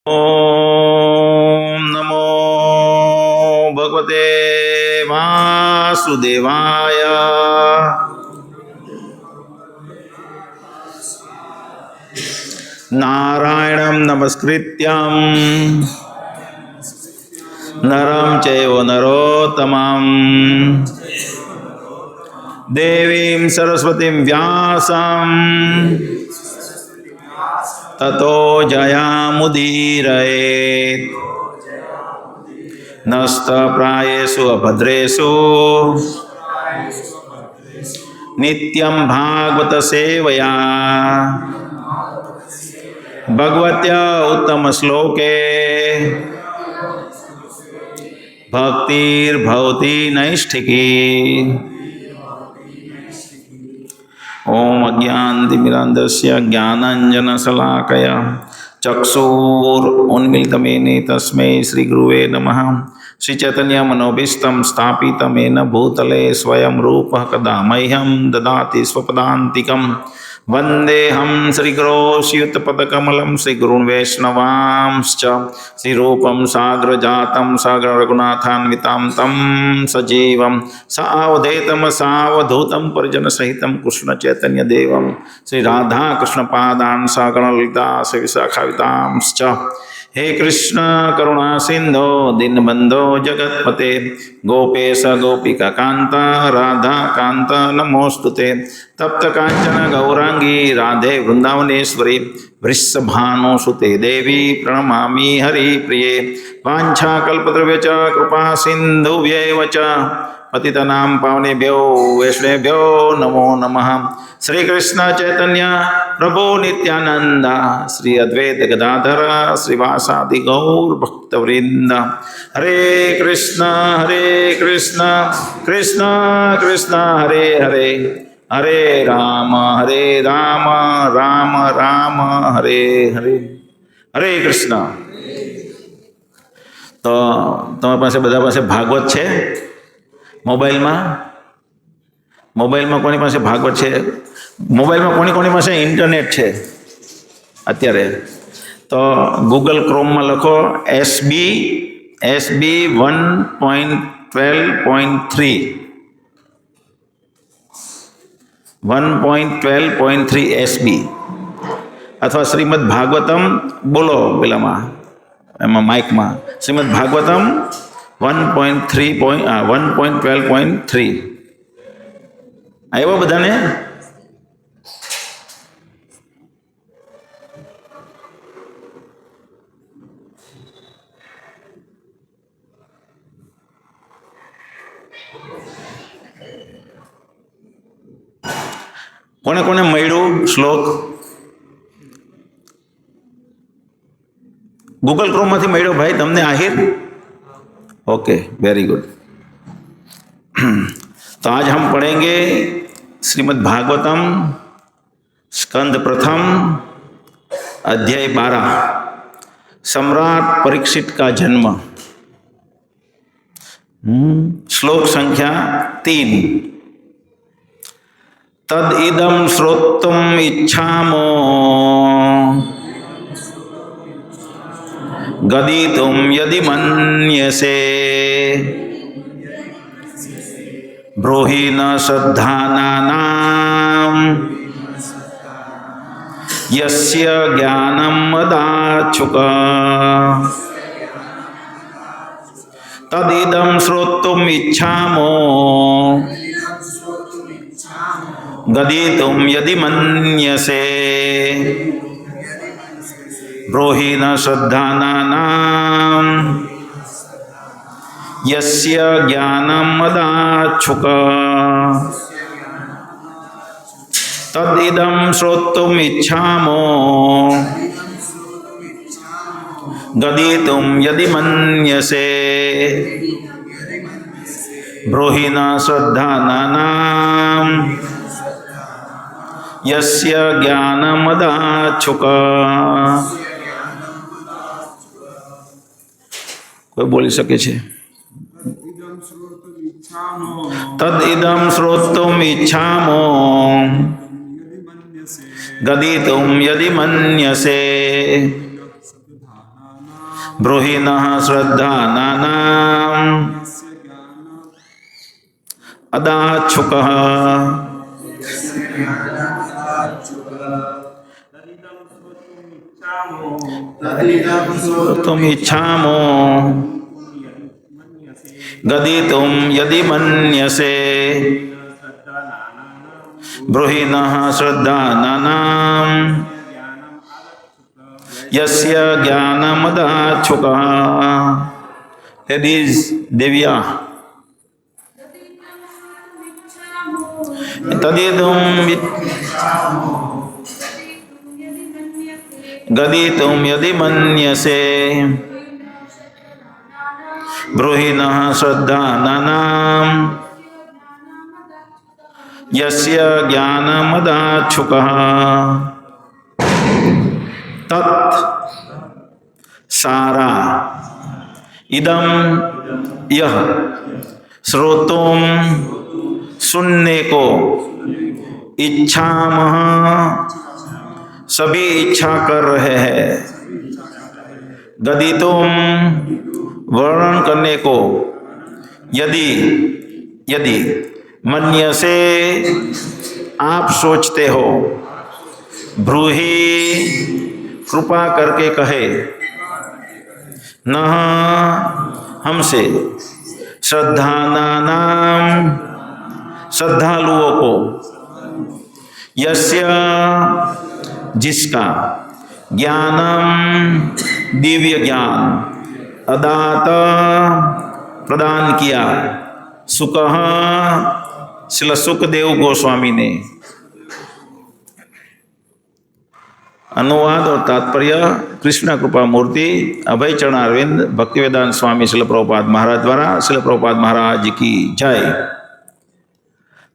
ओम नमो भगवते वासुदेवाय। नारायणं नमस्कृत्यं नरं चैव नरोत्तमं देवीं सरस्वतीं व्यासं ततो जयामुदीरयेत्। नस्तप्रायेषु अभद्रेषु नित्यं भागवत सेवया भगवत्या उत्तम श्लोके भक्तिर्भवति नैष्ठिकी। ओम अज्ञानतिमिरान्धस्य ज्ञानाञ्जनशलाकया चक्षुरुन्मीलितं तस्मै श्रीगुरुवे नमः। श्रीचैतन्यमनोभीष्टं स्थापितं येन भूतले स्वयं रूपः कदा मह्यं ददाति स्वपदान्तिकं। वन्देऽहं श्रीगुरो श्रीयुतपदकमलं श्रीगुरून् वैष्णवांश्च। श्रीरूपं साग्रजातं साग्ररघुनाथान्वितं तं सजीवं सावधूतं सावधूतं परिजनसहितं कृष्णचैतन्यदेवं श्रीराधाकृष्णपादान् सागरललिता श्रीविशाखावितांश्च। हे कृष्ण करुणा सिंधो दीनबंधो जगत्पते गोपेश गोपिका कांत राधा कांत नमोस्तुते। तप्त कांचन गौरांगी राधे वृंदावनेश्वरी वृषभानुसुते देवी प्रणमामि हरिप्रिये। वाञ्छाकल्पतरुभ्यश्च कृपा सिन्धुभ्यैव च पतितानां पावनेभ्यो वैष्णवेभ्यो नमो नमः। श्री कृष्ण चैतन्य प्रभु नित्यानंद श्री अद्वैत गदाधर श्रीवासादि गौर भक्तवृंद। हरे कृष्ण कृष्ण कृष्ण हरे हरे हरे राम राम राम हरे हरे। हरे कृष्ण। तो तमारी पासे बधा पासे भागवत छे? मोबाइल में कोनी पासे भागवत छे? मोबाइल में कोनी पासे इंटरनेट छे अत्यारे? तो गूगल क्रोम में लखो SB 1.12.3 1.12.3 SB अथवा श्रीमद् भागवतम बोलो पेला एमां माइक में श्रीमद् भागवतम 1.12.3 आव्यो बधाने? कोने कोने मळ्यो श्लोक? गूगल क्रोम में मळ्यो भाई तमने आहिर? Okay, very good. तो आज हम पढ़ेंगे श्रीमद् भागवतम स्कंद प्रथम अध्याय 12 सम्राट परीक्षित का जन्म। श्लोक संख्या 3। तद इदं श्रोतुम इच्छामो गदितुम यदि मन्यसे ब्रूहि न श्रद्धानानां यस्य ज्ञानं मदाच्छुक। तदिदं श्रोतुम इच्छामो गदितुम यदि मन्यसे ब्रूहि न श्रद्धानानां यस्य ज्ञानं मदाच्छुक। तदिदं श्रोतुम इच्छामो गदितुम यदि मन्यसे ब्रूहि न श्रद्धानानां यस्य ज्ञानं मदाच्छुक। कोई बोली सके छे? तद इदं श्रोतुम इच्छामो गदितुम यदि मन्यसे ब्रूहिणः श्रद्धानानाम् अदाच्छुकः तुमिच्छामो गदितुं यदि मन्यसे ब्रूहिणः श्रद्धानानाम् यस्य ज्ञानमदाच्छुकः. Ladies, Devya. तदिदुं गदितुं यदि मन्यसे ब्रूहिणः श्रद्धानानाम् यस्य ज्ञानमदाच्छुकः. तत् सारा इदम यह श्रोतुम सुनने को इच्छामः सभी इच्छा कर रहे हैं. गदितुम वर्णन करने को, यदि यदि मन्यसे आप सोचते हो, ब्रूहि कृपा करके कहे, नः हमसे, श्रद्धानानाम श्रद्धालुओं को, यस्य जिसका, ज्ञानम दिव्य ज्ञान, अदात प्रदान किया, सुकः श्री सुखदेव गोस्वामी ने. अनुवाद और तात्पर्य कृष्ण कृपा मूर्ति अभय चरणारविंद भक्तिवेदांत स्वामी शिल प्रभुपाद महाराज द्वारा. शिल प्रभुपाद महाराज की जय.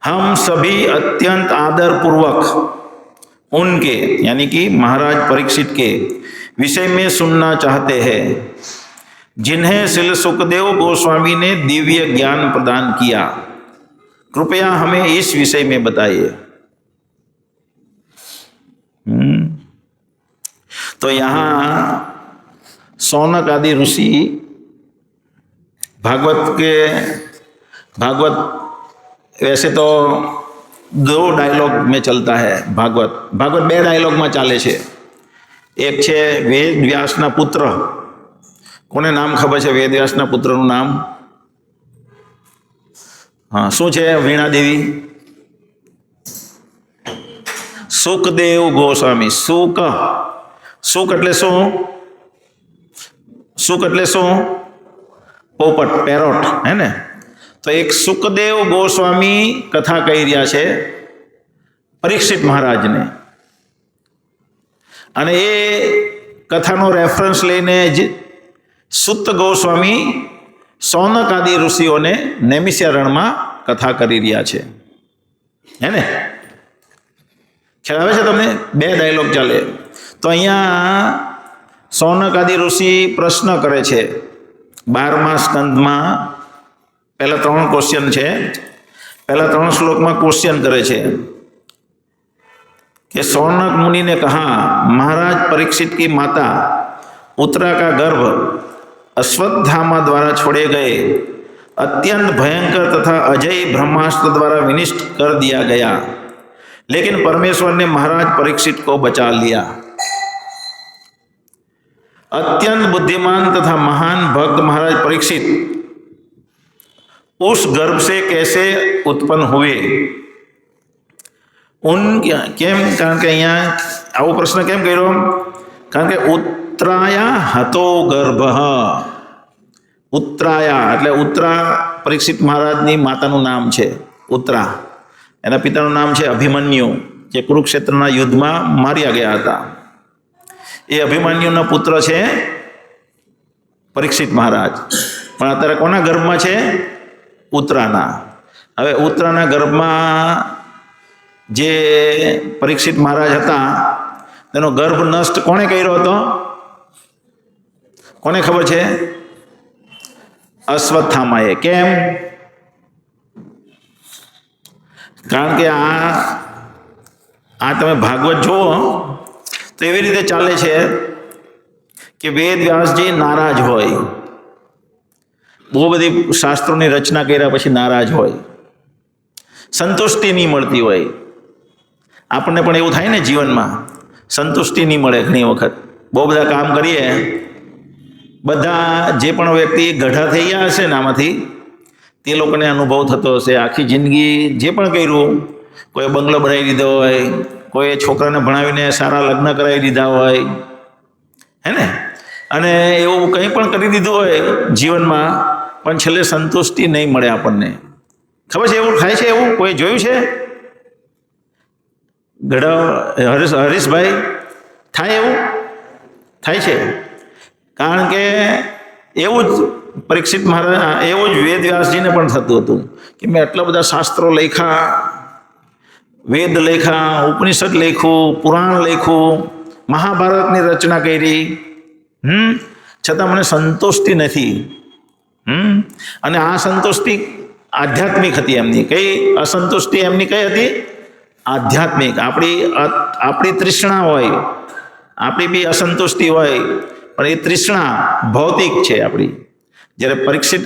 हम सभी अत्यंत आदर पूर्वक उनके यानी कि महाराज परीक्षित के विषय में सुनना चाहते हैं जिन्हें श्री सुखदेव गोस्वामी ने दिव्य ज्ञान प्रदान किया. कृपया हमें इस विषय में बताइए. तो यहाँ सौनक आदि ऋषि भागवत वैसे तो दो डायलॉग में चलता है. भागवत બે ડાયલોગમાં ચાલે છે. એક છે વેદ વ્યાસના પુત્ર. કોને નામ ખબર છે વેદ વ્યાસના પુત્રનું નામ? હા, શું છે? વીણાદેવી. સુખદેવ ગોસ્વામી. સુખ એટલે શું? સુખ એટલે શું? પોપટ, પેરોટ, હે ને? તો એક સુખદેવ ગોસ્વામી કથા કહી રહ્યા છે પરીક્ષિત મહારાજને, અને એ કથાનો રેફરન્સ લઈને જ સુત ગોસ્વામી સૌનક આદિ ઋષિઓને નૈમિષારણ્યમાં કથા કરી રહ્યા છે, હે ને? ખ્યાલ આવે છે તમને? બે ડાયલોગ ચાલે. તો અહીંયા સૌનક આદિ ઋષિ પ્રશ્ન કરે છે 12મા સ્કંદમાં. पहला 3 क्वेश्चन है. पहला 3 श्लोक में क्वेश्चन करे छे कि सौनक मुनि ने कहा, महाराज परीक्षित की माता उत्तरा का गर्भ अश्वत्थामा द्वारा छोड़े गए अत्यंत भयंकर तथा अजय ब्रह्मास्त्र द्वारा विनिष्ट कर दिया गया, लेकिन परमेश्वर ने महाराज परीक्षित को बचा लिया. अत्यंत बुद्धिमान तथा महान भक्त महाराज परीक्षित उस गर्भ से कैसे उत्पन्न हुए? केम? कारण के अहींया आवो प्रश्न केम कर्यो? कारण के उत्तराया हतो गर्भ. उत्तराया એટલે उत्तरा परीक्षित महाराजनी माताનું નામ છે उत्तरा. એના પિતાનું નામ છે અભિમન્યુ, જે કુરુક્ષેત્રના યુદ્ધમાં માર્યા ગયા હતા. એ અભિમન્યુના પુત્ર છે પરીક્ષિત મહારાજ. પણ અત્યારે કોના ગર્ભમાં છે? ઉત્તરાના. હવે ઉત્તરાના ગર્ભમાં જે પરીક્ષિત મહારાજ હતા તેનો ગર્ભ નષ્ટ કોણે કર્યો હતો? કોને ખબર છે? અશ્વત્થામાએ. કેમ? કારણ કે આ તમે ભાગવત જુઓ તો એવી રીતે ચાલે છે કે વેદ વ્યાસજી નારાજ હોય, બહુ બધી શાસ્ત્રોની રચના કર્યા પછી નારાજ હોય, સંતુષ્ટિ નહીં મળતી હોય. આપણને પણ એવું થાય ને જીવનમાં, સંતુષ્ટિ નહીં મળે ઘણી વખત. બહુ બધા કામ કરીએ, બધા જે પણ વ્યક્તિ ગઢા થઈ ગયા હશે ને આમાંથી, તે લોકોને અનુભવ થતો હશે. આખી જિંદગી જે પણ કર્યું, કોઈ બંગલો બનાવી દીધો હોય, કોઈ છોકરાને ભણાવીને સારા લગ્ન કરાવી દીધા હોય, હે ને, અને એવું કંઈ પણ કરી દીધું હોય જીવનમાં, પણ છેલ્લે સંતુષ્ટિ નહીં મળે આપણને. ખબર છે એવું થાય છે? એવું કોઈ જોયું છે? ગઢા હરીશભાઈ, થાય એવું? થાય છે. કારણ કે એવું જ પરીક્ષિત મહારાજ, એવું જ વેદ વ્યાસજીને પણ થતું હતું કે મેં આટલા બધા શાસ્ત્રો લખ્યા, વેદ લખ્યા, ઉપનિષદ લખ્યું, પુરાણ લખ્યું, મહાભારતની રચના કરી, છતાં મને સંતુષ્ટિ નથી. અને આ સંતુષ્ટિ આધ્યાત્મિક હતી એમની. કઈ અસંતુષ્ટિ એમની કઈ હતી? આધ્યાત્મિક. આપણી તૃષ્ણા હોય, આપણી બી અસંતુષ્ટિ હોય, પણ એ તૃષ્ણા ભૌતિક છે આપણી. જ્યારે પરીક્ષિત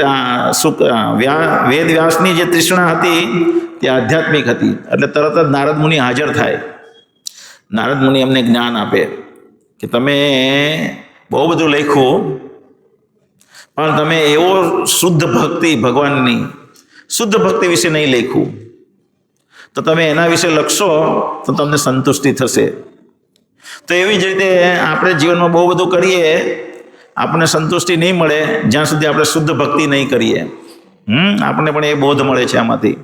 વેદ વ્યાસની જે તૃષ્ણા હતી તે આધ્યાત્મિક હતી. એટલે તરત જ નારદ મુનિ હાજર થાય. નારદ મુનિ એમને જ્ઞાન આપે કે તમે બહુ બધું લખ્યું, પણ તમે એવો શુદ્ધ ભક્તિ, ભગવાનની શુદ્ધ ભક્તિ વિશે નહીં લખ્યું. તો તમે એના વિશે લખશો તો તમને સંતુષ્ટિ થશે. તો એવી જ રીતે આપણે જીવનમાં બહુ બધું કરીએ, આપણને સંતુષ્ટિ નહીં મળે જ્યાં સુધી આપણે શુદ્ધ ભક્તિ નહીં કરીએ. આપણને પણ એ બોધ મળે છે આમાંથી.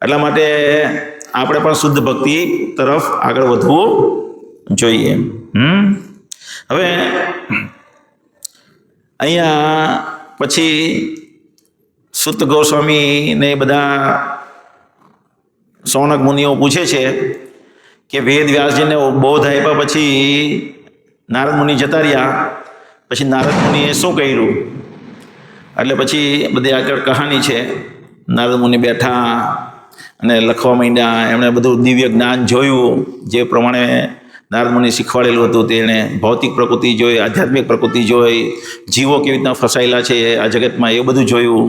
એટલા માટે આપણે પણ શુદ્ધ ભક્તિ તરફ આગળ વધવું જોઈએ. હવે અહીંયા પછી સુત ગોસ્વામીને બધા સૌનક મુનિઓ પૂછે છે કે વેદ વ્યાસજીને બોધ આપ્યા પછી નારદ મુનિ જતા રહ્યા, પછી નારદ મુનિએ શું કર્યું? એટલે પછી બધી આગળ કહાની છે. નારદ મુનિ બેઠા અને લખવા માંડ્યા. એમણે બધું દિવ્ય જ્ઞાન જોયું, જે પ્રમાણે નારદ મુનિ શીખવાડેલું હતું તેણે. ભૌતિક પ્રકૃતિ જોઈ, આધ્યાત્મિક પ્રકૃતિ જોઈ, જીવો કેવી રીતના ફસાયેલા છે આ જગતમાં, એ બધું જોયું.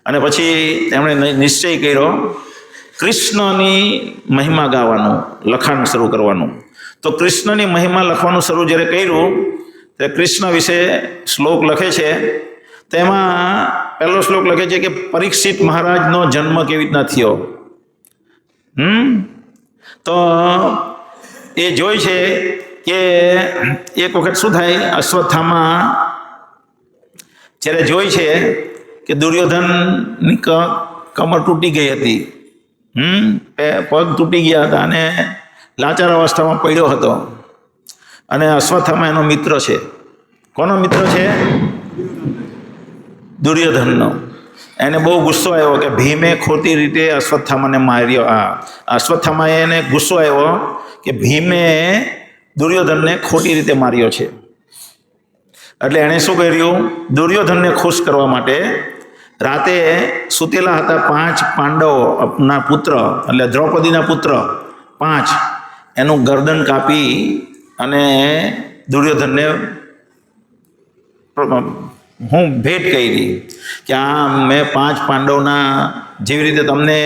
અને પછી એમણે નિશ્ચય કર્યો કૃષ્ણની મહિમા ગાવાનું, લખાણ શરૂ કરવાનું. તો કૃષ્ણની મહિમા લખવાનું શરૂ જ્યારે કર્યું, ત્યારે કૃષ્ણ વિશે શ્લોક લખે છે. તેમાં પહેલો શ્લોક લખે છે કે પરીક્ષિત મહારાજનો જન્મ કેવી રીતના થયો. તો એ જોઈ છે કે એક વખત શું થાય, અશ્વત્થામા જ્યારે જોઈ છે કે દુર્યોધનની કમર તૂટી ગઈ હતી, પગ તૂટી ગયા હતા અને લાચાર અવસ્થામાં પડ્યો હતો. અને અશ્વત્થામા એનો મિત્ર છે. કોનો મિત્ર છે? દુર્યોધનનો. એને બહુ ગુસ્સો આવ્યો કે ભીમે ખોટી રીતે અશ્વત્થામાને માર્યો. અશ્વત્થામાએ એને ગુસ્સો આવ્યો કે ભીમે દુર્યોધનને ખોટી રીતે માર્યો છે. એટલે એણે શું કર્યું? દુર્યોધનને ખુશ કરવા માટે રાતે સૂતેલા હતા 5 પાંડવોના પુત્ર, એટલે દ્રૌપદીના પુત્ર 5, એનું ગરદન કાપી અને દુર્યોધનને ભેટ કરી કે આ મેં 5 પાંડવના જેવી રીતે તમને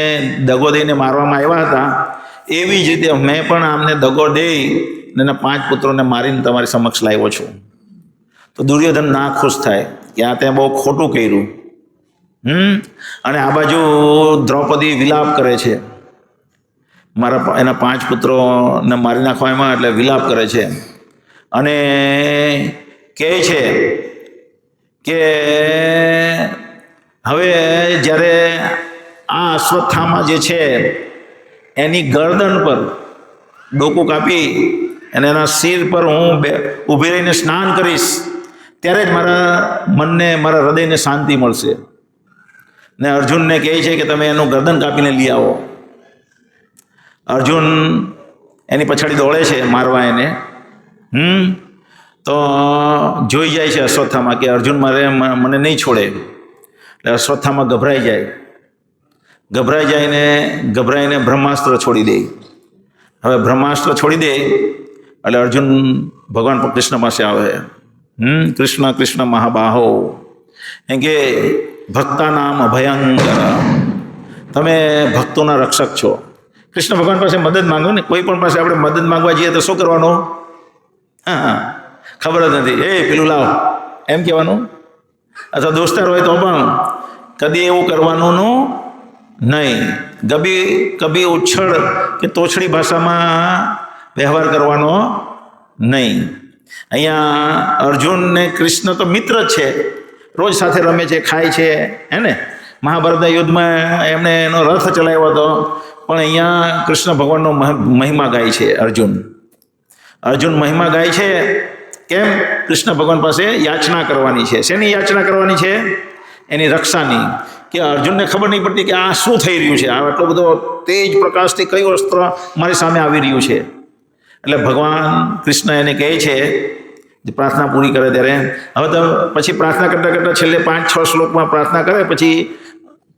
દગો દઈને મારવામાં આવ્યા હતા, એવી જ રીતે મેં પણ આમને દગો દઈ અને એના 5 પુત્રોને મારીને તમારી સમક્ષ લાવ્યો છું. તો દુર્યોધન ના ખુશ થાય કે આ તે બહુ ખોટું કર્યું. અને આ બાજુ દ્રૌપદી વિલાપ કરે છે, મારા એના 5 પુત્રોને મારી નાખવામાં, એટલે વિલાપ કરે છે. અને કહે છે કે હવે જ્યારે આ અશ્વત્થામા જે છે એની ગરદન પર ડોકું કાપી અને એના શિર પર હું ઊભી રહીને સ્નાન કરીશ, ત્યારે જ મારા મનને, મારા હૃદયને શાંતિ મળશે. ને અર્જુનને કહે છે કે તમે એનું ગરદન કાપીને લઈ આવો. અર્જુન એની પછાડી દોડે છે મારવા એને. તો જોઈ જાય છે અશ્વત્થામા કે અર્જુન મને નહીં છોડે. એટલે અશ્વત્થામા ગભરાઈને બ્રહ્માસ્ત્ર છોડી દે. હવે બ્રહ્માસ્ત્ર છોડી દે એટલે અર્જુન ભગવાન કૃષ્ણ પાસે આવે કૃષ્ણ કૃષ્ણ મહાબાહો એમ કે ભક્તા નામ અભયંકર, તમે ભક્તોના રક્ષક છો. કૃષ્ણ ભગવાન પાસે મદદ માંગો ને, કોઈ પણ પાસે આપણે મદદ માંગવા જઈએ તો શું કરવાનું? હા, ખબર જ નથી, એ પેલું લાવ એમ કહેવાનું. અથવા દોસ્તાર હોય તો પણ કદી એવું કરવાનું નહીં. કભી ઉછળ કે તોછડી ભાષામાં વ્યવહાર કરવાનો નહીં. અહીંયા અર્જુન ને કૃષ્ણ તો મિત્ર જ છે, રોજ સાથે રમે છે, ખાય છે, હે ને. મહાભારતના યુદ્ધમાં એમણે એનો રથ ચલાવ્યો હતો, પણ અહીંયા કૃષ્ણ ભગવાનનો મહિમા ગાય છે અર્જુન મહિમા ગાય છે. કેમ? કૃષ્ણ ભગવાન પાસે યાચના કરવાની છે. શેની યાચના કરવાની છે? એની રક્ષાની. કે અર્જુનને ખબર નહીં પડતી કે આ શું થઈ રહ્યું છે, આ આટલો બધો તેજ પ્રકાશથી કયું અસ્ત્ર મારી સામે આવી રહ્યું છે. એટલે ભગવાન કૃષ્ણ એને કહે છે, પ્રાર્થના પૂરી કરે ત્યારે, હવે તો પછી પ્રાર્થના કરતાં કરતાં છેલ્લે 5-6 શ્લોકમાં પ્રાર્થના કરે, પછી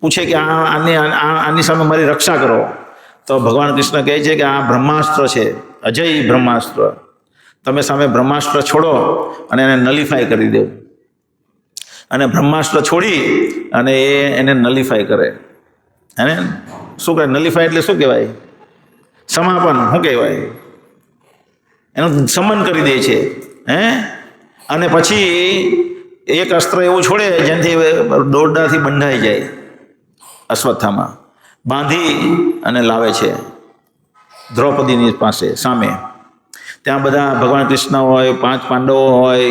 પૂછે કે આની સામે મારી રક્ષા કરો. તો ભગવાન કૃષ્ણ કહે છે કે આ બ્રહ્માસ્ત્ર છે, અજય બ્રહ્માસ્ત્ર. તમે સામે બ્રહ્માસ્ત્ર છોડો અને એને નલિફાય કરી દો. અને બ્રહ્માસ્ત્ર છોડી અને એને નલિફાય કરે. અને શું કરે? નલિફાય એટલે શું કહેવાય? સમાપન. શું કહેવાય? એનું સમન કરી દે છે. અને પછી એક અસ્ત્ર એવું છોડે જેનાથી દોરડાથી બંધાઈ જાય. અશ્વત્થામાં બાંધી અને લાવે છે દ્રૌપદીની પાસે સામે. ત્યાં બધા ભગવાન કૃષ્ણ હોય, 5 પાંડવો હોય,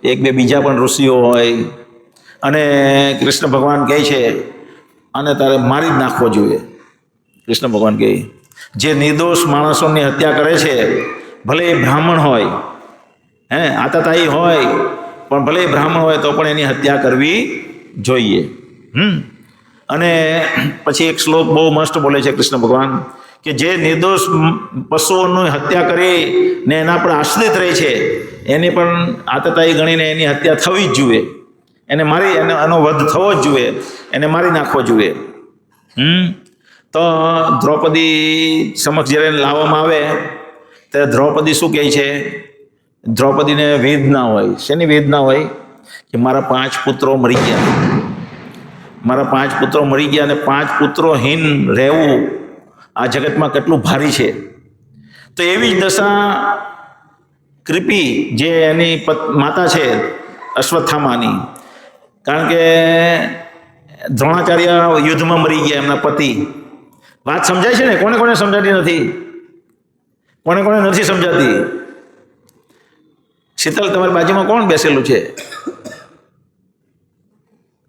1-2 બીજા પણ ઋષિઓ હોય. અને કૃષ્ણ ભગવાન કહે છે અને તારે મારી જ નાખવો જોઈએ. કૃષ્ણ ભગવાન કહે, જે નિર્દોષ માણસોની હત્યા કરે છે, ભલે એ બ્રાહ્મણ હોય, આતાતાઈ હોય, પણ ભલે એ બ્રાહ્મણ હોય તો પણ એની હત્યા કરવી જોઈએ. અને પછી એક શ્લોક બહુ મસ્ત બોલે છે કૃષ્ણ ભગવાન કે જે નિર્દોષ પશુઓની હત્યા કરી ને એના પર આશ્રિત રહે છે, એને પણ આતતાઈ ગણીને એની હત્યા થવી જ જોઈએ. એને મારી એનો વધ થવો જ જોઈએ, એને મારી નાખવો જોઈએ. તો દ્રૌપદી સમક્ષ જ્યારે લાવવામાં આવે ત્યારે દ્રૌપદી શું કહે છે? દ્રૌપદીને વેદના હોય. શેની વેદના હોય? કે મારા 5 પુત્રો મરી ગયા, મારા 5 પુત્રો મરી ગયા, અને 5 પુત્રોહીન રહેવું આ જગતમાં કેટલું ભારી છે. તો એવી જ દશા કૃપી જે એની માતા છે અશ્વત્થામાની, કારણ કે દ્રોણાચાર્ય યુદ્ધમાં મરી ગયા, એમના પતિ. વાત સમજાય છે ને? કોને કોને સમજાતી નથી? કોને કોને નથી સમજાતી? શીતલ, તમારી બાજુમાં કોણ બેસેલું છે?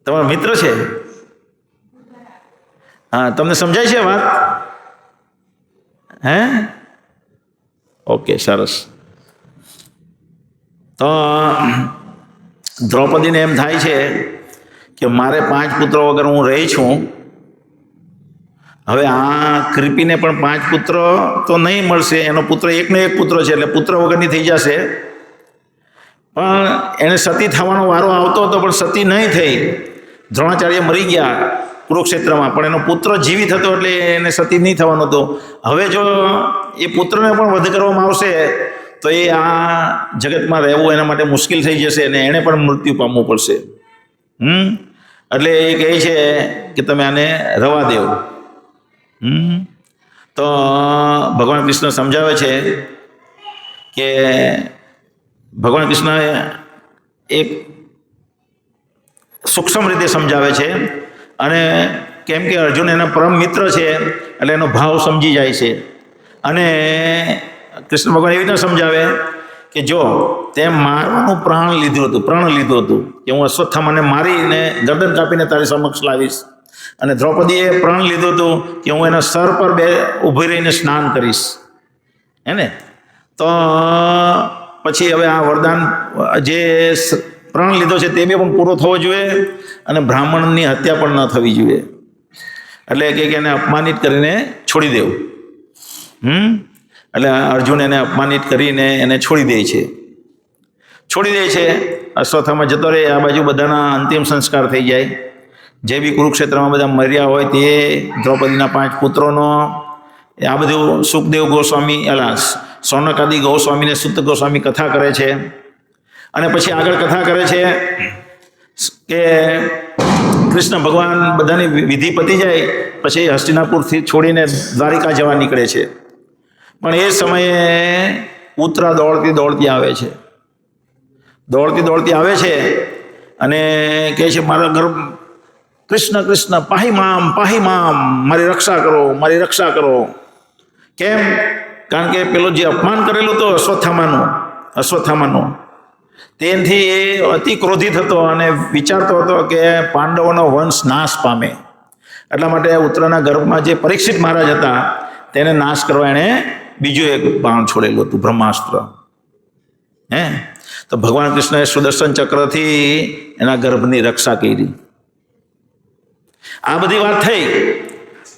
તમારો મિત્ર છે? હા, તમને સમજાય છે વાત? ઓકે, સરસ. તો દ્રૌપદીને એમ થાય છે કે મારે 5 પુત્રો વગર હું રહી છું. હવે આ કૃપીને પણ 5 પુત્ર તો નહીં મળશે, એનો પુત્ર એકનો એક પુત્ર છે, એટલે પુત્ર વગરની થઈ જશે. પણ એને સતી થવાનો વારો આવતો હતો, પણ સતી નહીં થઈ. દ્રોણાચાર્ય મરી ગયા કુરુક્ષેત્રમાં, પણ એનો પુત્ર જીવિત હતો એટલે એને સતી નહીં થવાનો હતો. હવે જો એ પુત્રને પણ વધ કરવામાં આવશે તો એ આ જગતમાં રહેવું એના માટે મુશ્કેલ થઈ જશે અને એણે પણ મૃત્યુ પામવું પડશે. એટલે એ કહે છે કે તમે આને રવા દેવ. તો ભગવાન કૃષ્ણ સમજાવે છે કે ભગવાન કૃષ્ણ એક સૂક્ષ્મ રીતે સમજાવે છે. અને કેમ કે અર્જુન એના પરમ મિત્ર છે એટલે એનો ભાવ સમજી જાય છે. અને કૃષ્ણ ભગવાન એવી રીતે સમજાવે કે જો તે મારવાનું પ્રણ લીધું હતું કે હું અશ્વત્થામાને મારીને ગરદન કાપીને તારી સમક્ષ લાવીશ, અને દ્રૌપદીએ પ્રણ લીધું હતું કે હું એના સર પર ઊભી રહીને સ્નાન કરીશ, હે ને. તો પછી હવે આ વરદાન જે પ્રણ લીધો છે તે બી પણ પૂરો થવો જોઈએ, અને બ્રાહ્મણની હત્યા પણ ન થવી જોઈએ. એટલે કે એને અપમાનિત કરીને છોડી દેવું. એટલે અર્જુન એને અપમાનિત કરીને એને છોડી દે છે. અશ્વત્થામા જતો રહે, આ બાજુ બધાના અંતિમ સંસ્કાર થઈ જાય. જે બી કુરુક્ષેત્રમાં બધા મર્યા હોય તે દ્રૌપદીના 5 પુત્રોનો આ બધું સુખદેવ ગોસ્વામી, સોનકાદી ગોસ્વામીને સુત ગોસ્વામી કથા કરે છે. અને પછી આગળ કથા કરે છે કે કૃષ્ણ ભગવાન બધાની વિધિ પતી જાય પછી હસ્તિનાપુરથી છોડીને દ્વારિકા જવા નીકળે છે. પણ એ સમયે ઉત્તરા દોડતી દોડતી આવે છે. અને કહે છે મારા ઘર કૃષ્ણ કૃષ્ણ પાહી મામ મારી રક્ષા કરો. કેમ? કારણ કે પેલો જે અપમાન કરેલું તો અશ્વત્થામાનું તેનાથી એ અતિ ક્રોધિત હતો અને વિચારતો હતો કે પાંડવોનો વંશ નાશ પામે. એટલા માટે ઉત્તરાના ગર્ભમાં જે પરીક્ષિત મહારાજ હતા તેને નાશ કરવા એણે બીજું એક બાણ છોડેલું હતું, બ્રહ્માસ્ત્ર. તો ભગવાન કૃષ્ણએ સુદર્શન ચક્રથી એના ગર્ભની રક્ષા કરી. આ બધી વાત થઈ.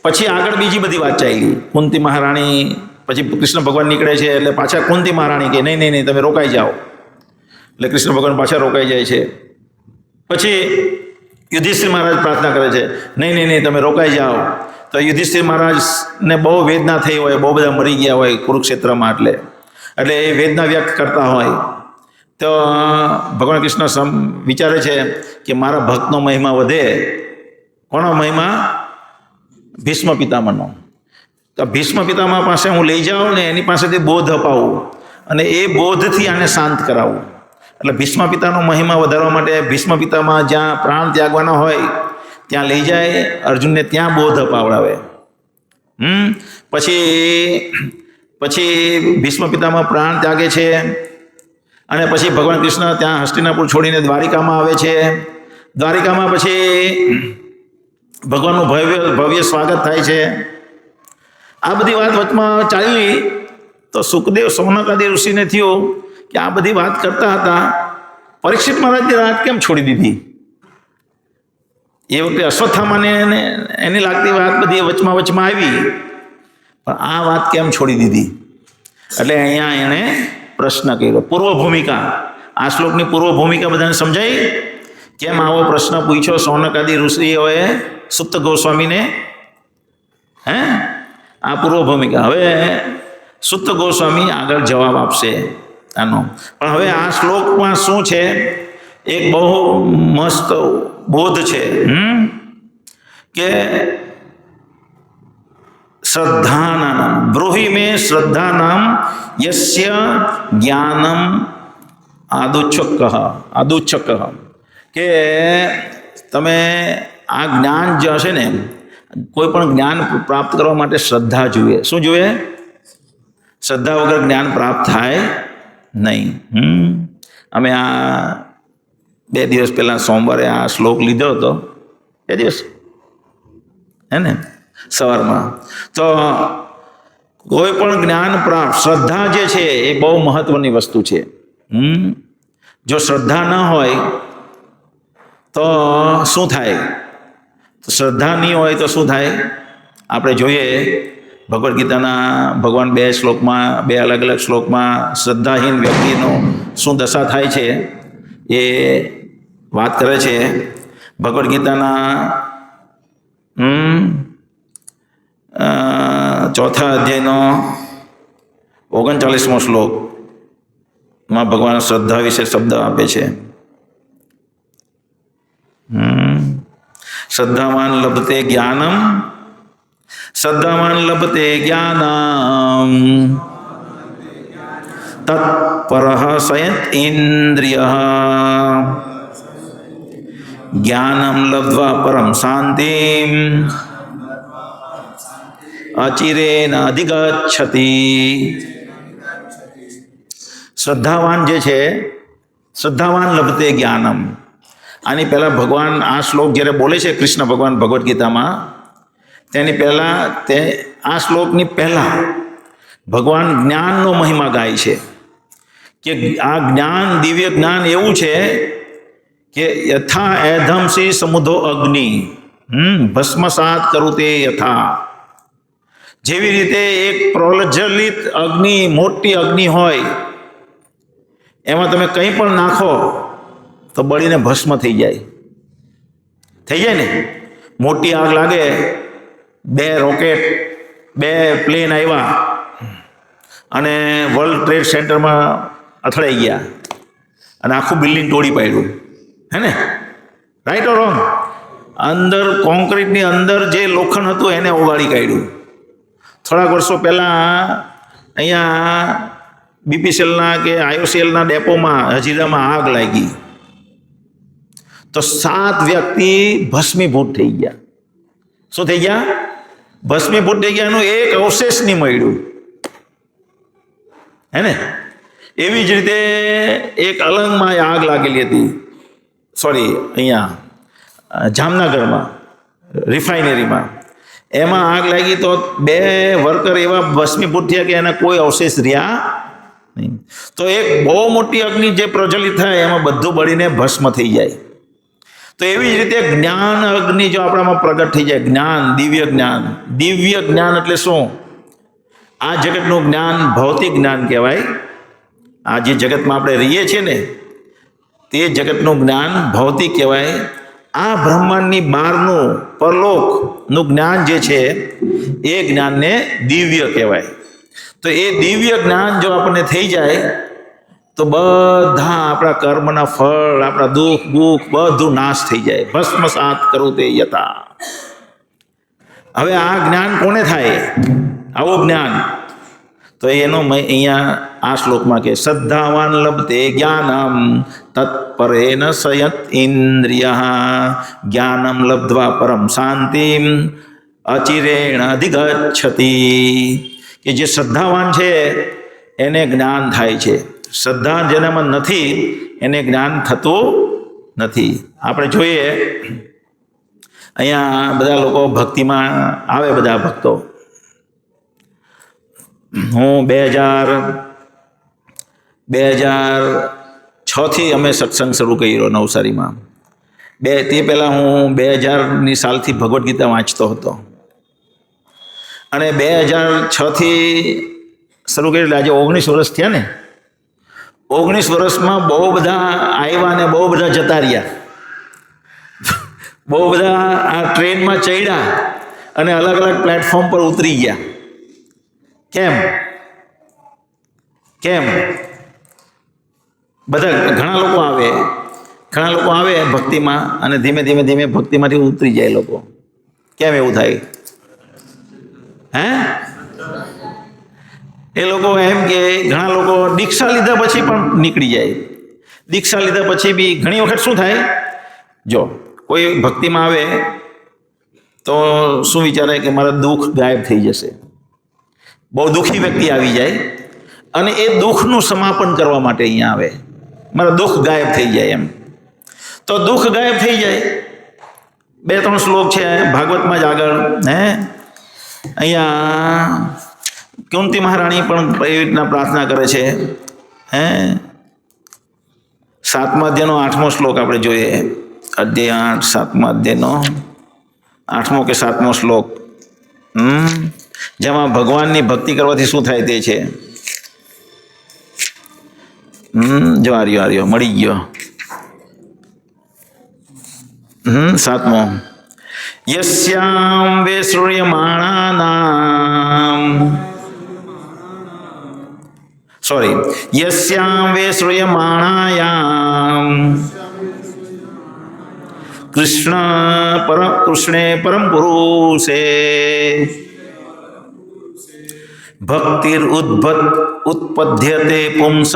પછી આગળ બીજી બધી વાત ચાલી. કુંતી મહારાણી, પછી કૃષ્ણ ભગવાન નીકળે છે એટલે પાછા કુંતી મહારાણી કે નહીં તમે રોકાઈ જાઓ. એટલે કૃષ્ણ ભગવાન પાછા રોકાઈ જાય છે. પછી યુધિષ્ઠિર મહારાજ પ્રાર્થના કરે છે નહીં તમે રોકાઈ જાઓ. તો યુધિષ્ઠિર મહારાજને બહુ વેદના થઈ હોય, બહુ બધા મરી ગયા હોય કુરુક્ષેત્રમાં, એટલે એ વેદના વ્યક્ત કરતા હોય. તો ભગવાન કૃષ્ણ વિચારે છે કે મારા ભક્તનો મહિમા વધે. કોનો મહિમા? ભીષ્મ પિતામહનો. તો ભીષ્મ પિતામહ પાસે હું લઈ જાઉં ને એની પાસેથી બોધ અપાવું અને એ બોધથી આને શાંત કરાવું. એટલે ભીષ્મ પિતાનો મહિમા વધારવા માટે ભીષ્મ પિતામહ જ્યાં પ્રાણ ત્યાગવાના હોય ત્યાં લઈ જાય, અર્જુનને ત્યાં બોધ અપાવડાવે. પછી ભીષ્મ પિતામહ પ્રાણ ત્યાગે છે અને પછી ભગવાન કૃષ્ણ ત્યાં હસ્તિનાપુર છોડીને દ્વારિકામાં આવે છે. દ્વારિકામાં પછી ભગવાનનું ભવ્ય સ્વાગત થાય છે. આ બધી વાત વચમાં ચાલી તો સુખદેવ સૌનકાદી ઋષિને થયું કે આ બધી વાત કરતા હતા, પરીક્ષિત મહારાજની વાત કેમ છોડી દીધી? એ વખતે અશ્વત્થામાને એની લાગતી વાત બધી વચમાં આવી, પણ આ વાત કેમ છોડી દીધી? એટલે અહીંયા એણે પ્રશ્ન કર્યો. પૂર્વ ભૂમિકા, આ શ્લોકની પૂર્વ ભૂમિકા બધાને સમજાઈ? કેમ આવો પ્રશ્ન પૂછ્યો સૌનકાદી ઋષિઓએ સુપ્ત ગોસ્વામીને? આ પૂર્વ ભૂમિકા. હવે સુપ્ત ગોસ્વામી આગળ જવાબ આપશે આનો. પણ હવે આ શ્લોકમાં શું છે? એક બહુ મસ્ત બોધ છે કે શ્રદ્ધાનામ બ્રૂહિ મે શ્રદ્ધાનામ યસ્ય જ્ઞાનમ આદુચ્છક કે તમે આ જ્ઞાન જે હશે ને, કોઈ પણ જ્ઞાન પ્રાપ્ત કરવા માટે શ્રદ્ધા જોઈએ. શું જોઈએ? શ્રદ્ધા વગર જ્ઞાન પ્રાપ્ત થાય નહીં. અમે આ 2 દિવસ પહેલાં સોમવારે આ શ્લોક લીધો હતો. 2 દિવસ સવારમાં. તો કોઈ પણ જ્ઞાન પ્રાપ્ત, શ્રદ્ધા જે છે એ બહુ મહત્વની વસ્તુ છે. જો શ્રદ્ધા ન હોય તો શું થાય? શ્રદ્ધા નહીં હોય તો શું થાય? આપણે જોઈએ ભગવદ્ ગીતાના ભગવાન 2 અલગ અલગ શ્લોકમાં શ્રદ્ધાહીન વ્યક્તિનો શું દશા થાય છે એ વાત કરે છે. ભગવદ્ ગીતાના 4થા અધ્યાયનો 39મો શ્લોકમાં ભગવાન શ્રદ્ધા વિશે શબ્દ આપે છે. શ્રદ્ધાવાન લભતે જ્ઞાનમ તત્પરઃ સંયત ઇન્દ્રિયઃ જ્ઞાનમ લબ્ધ્વા પરમ શાંતિમ અચિરેન અધિગચ્છતિ. શ્રદ્ધાવાન જે છે, શ્રદ્ધાવાન લભતે જ્ઞાનમ. આની પહેલાં ભગવાન આ શ્લોક જ્યારે બોલે છે કૃષ્ણ ભગવાન ભગવદ્ ગીતામાં, તેની પહેલાં આ શ્લોકની પહેલાં ભગવાન જ્ઞાનનો મહિમા ગાય છે કે આ જ્ઞાન, દિવ્ય જ્ઞાન એવું છે કે યથા એધમસી સમુદ્રો અગ્નિ ભસ્મસાત કરુતે યથા. જેવી રીતે એક પ્રજ્વલિત અગ્નિ, મોટી અગ્નિ હોય, એમાં તમે કંઈ પણ નાખો તો બળીને ભસ્મ થઈ જાય ને. મોટી આગ લાગે, 2 રોકેટ 2 પ્લેન આવ્યા અને વર્લ્ડ ટ્રેડ સેન્ટરમાં અથડાઈ ગયા અને આખું બિલ્ડિંગ તોડી પાડ્યું, હે ને? Right or wrong? અંદર કોન્ક્રીટની અંદર જે લોખંડ હતું એને ઓગાળી કાઢ્યું. થોડાક વર્ષો પહેલાં અહીંયા બીપીસીએલના કે આઈઓસીએલના ડેપોમાં હજીરામાં આગ લાગી તો 7 વ્યક્તિ ભસ્મીભૂત થઈ ગયા. શું થઈ ગયા? ભસ્મીભૂત થઈ ગયા. એનું એક અવશેષ નહીં મળ્યું, હે ને? એવી જ રીતે એક અલંગમાં આગ લાગેલી હતી, સોરી અહીંયા જામનગરમાં રિફાઇનરીમાં, એમાં આગ લાગી તો 2 વર્કર એવા ભસ્મીભૂત થયા કે એના કોઈ અવશેષ રહ્યા નહીં. તો એક બહુ મોટી અગ્નિ જે પ્રજ્વલિત થાય એમાં બધું બળીને ભસ્મ થઈ જાય. તો એવી જ રીતે જ્ઞાન અગ્નિ જો આપણામાં પ્રગટ થઈ જાય, જ્ઞાન, દિવ્ય જ્ઞાન. દિવ્ય જ્ઞાન એટલે શું? આ જગતનું જ્ઞાન ભૌતિક જ્ઞાન કહેવાય. આ જે જગતમાં આપણે રહીએ છીએ ને તે જગતનું જ્ઞાન ભૌતિક કહેવાય. આ બ્રહ્માંડની બહારનું પરલોકનું જ્ઞાન જે છે એ જ્ઞાનને દિવ્ય કહેવાય. તો એ દિવ્ય જ્ઞાન જો આપણને થઈ જાય તો બધા આપણા કર્મના ફળ, આપણા દુઃખ દુઃખ બધું નાશ થઈ જાય. ભસ્મસાત કરું તે યથા. હવે આ જ્ઞાન કોને થાય? આવું જ્ઞાન તો એનો અહીંયા આ શ્લોકમાં કે શ્રદ્ધાવાન લભતે જ્ઞાનમ તત્પરેન સંયત ઇન્દ્રિય જ્ઞાનમ લબ્ધ્વા પરમ શાંતિમ અચિરેણ અધિગચ્છતિ. કે જે શ્રદ્ધાવાન છે એને જ્ઞાન થાય છે, શ્રદ્ધા જેનામાં નથી એને જ્ઞાન થતું નથી. આપણે જોઈએ અહીંયા બધા લોકો ભક્તિમાં આવે, બધા ભક્તો. હું 2006થી અમે સત્સંગ શરૂ કર્યો નવસારીમાં. તે પહેલાં હું 2000ની સાલથી ભગવદ્ ગીતા વાંચતો હતો અને 2006થી શરૂ કરી એટલે આજે 19 વર્ષ થયા ને. 19 વર્ષમાં બહુ બધા આવ્યા ને બહુ બધા જતા રહ્યા. બહુ બધા આ ટ્રેનમાં ચડ્યા અને અલગ અલગ પ્લેટફોર્મ પર ઉતરી ગયા. કેમ? બધા ઘણા લોકો આવે ભક્તિમાં અને ધીમે ધીમે ભક્તિમાંથી ઉતરી જાય લોકો. કેમ એવું થાય? હે? એ લોકો એમ કે ઘણા લોકો દીક્ષા લીધા પછી પણ નીકળી જાય. દીક્ષા લીધા પછી બી ઘણી વખત શું થાય, જો કોઈ ભક્તિમાં આવે તો શું વિચારે કે મારા દુઃખ ગાયબ થઈ જશે. બહુ દુઃખી વ્યક્તિ આવી જાય અને એ દુઃખનું સમાપન કરવા માટે અહીંયા આવે, મારા દુઃખ ગાયબ થઈ જાય એમ. તો દુઃખ ગાયબ થઈ જાય. 2-3 શ્લોક છે ભાગવતમાં જ આગળ, હે? અહીંયા કુંતી મહારાણી પણ એવી રીતના પ્રાર્થના કરે છે, હે? 7મા અધ્યાયનો 8મો શ્લોક આપણે જોઈએ. અધ્યાય 8, 7મા અધ્યાયનો 8મો કે 7મો શ્લોક, જેમાં ભગવાનની ભક્તિ કરવાથી શું થાય તે છે. જો આર્યો મળી ગયો. 7મો. યસ્યામ વે શ્રૂયમાણાનામ યસ્યામ વે શ્રૂયમાણાયામ કૃષ્ણે પરમ પુરુષે ભક્તિર ઉત્પદ્યતે પુંસઃ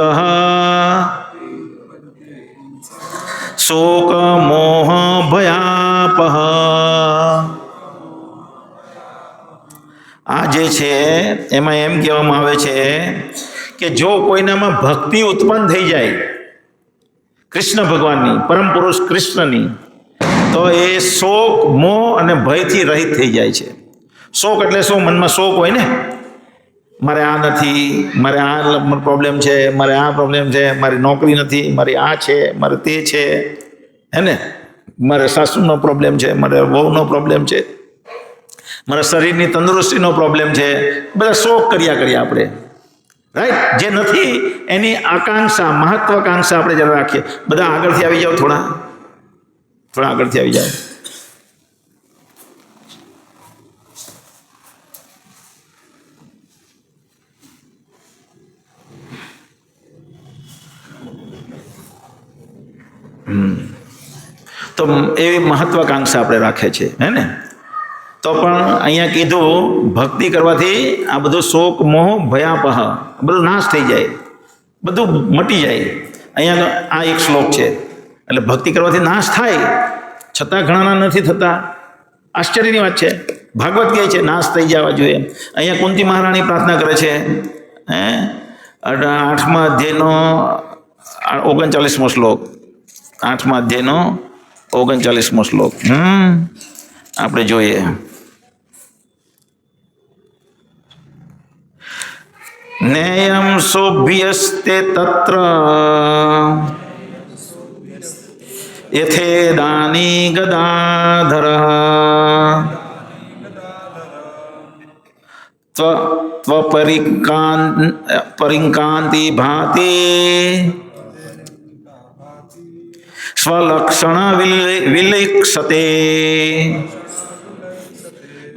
શોક મોહ ભયાપહ. આ જે છે એમાં એમ કહેવામાં આવે છે કે જો કોઈનામાં ભક્તિ ઉત્પન્ન થઈ જાય કૃષ્ણ ભગવાનની, પરમ પુરુષ કૃષ્ણની, તો એ શોક મોહ અને ભયથી રહિત થઈ જાય છે. શોક એટલે શું? મનમાં શોક હોય ને, મારે આ નથી, મારે આ પ્રોબ્લેમ છે, મારે આ પ્રોબ્લેમ છે, મારી નોકરી નથી, મારી આ છે, મારે તે છે, હે ને? મારે સાસુનો પ્રોબ્લેમ છે, મારે વહુનો પ્રોબ્લેમ છે, મારા શરીરની તંદુરસ્તીનો પ્રોબ્લેમ છે. બધા શોક કર્યા આપણે, રાઈટ? જે નથી એની આકાંક્ષા, મહત્વાકાંક્ષા આપણે જરા રાખીએ. બધા આગળથી આવી જાઓ, થોડા આગળથી આવી જાઓ. તો એવી મહત્વાકાંક્ષા આપણે રાખે છે, હે ને? તો પણ અહીંયા કીધું ભક્તિ કરવાથી આ બધું શોક મોહ ભયાપહ બધું નાશ થઈ જાય, બધું મટી જાય. અહીંયા આ એક શ્લોક છે. એટલે ભક્તિ કરવાથી નાશ થાય, છતાં ઘણાના નથી થતા. આશ્ચર્યની વાત છે. ભાગવત કહે છે નાશ થઈ જવા જોઈએ. અહીંયા કુંતી મહારાણી પ્રાર્થના કરે છે, 8મા અધ્યાયનો 39મો શ્લોક. 8મા અધ્યાયનો 39મો શ્લોક આપણે જોઈએ. નેયમ સોભ્યસ્તે તત્ર યથેદાની ગદાધર પરિકાંતિ ભાતિ સ્વલક્ષણ વિલિક્ષતે.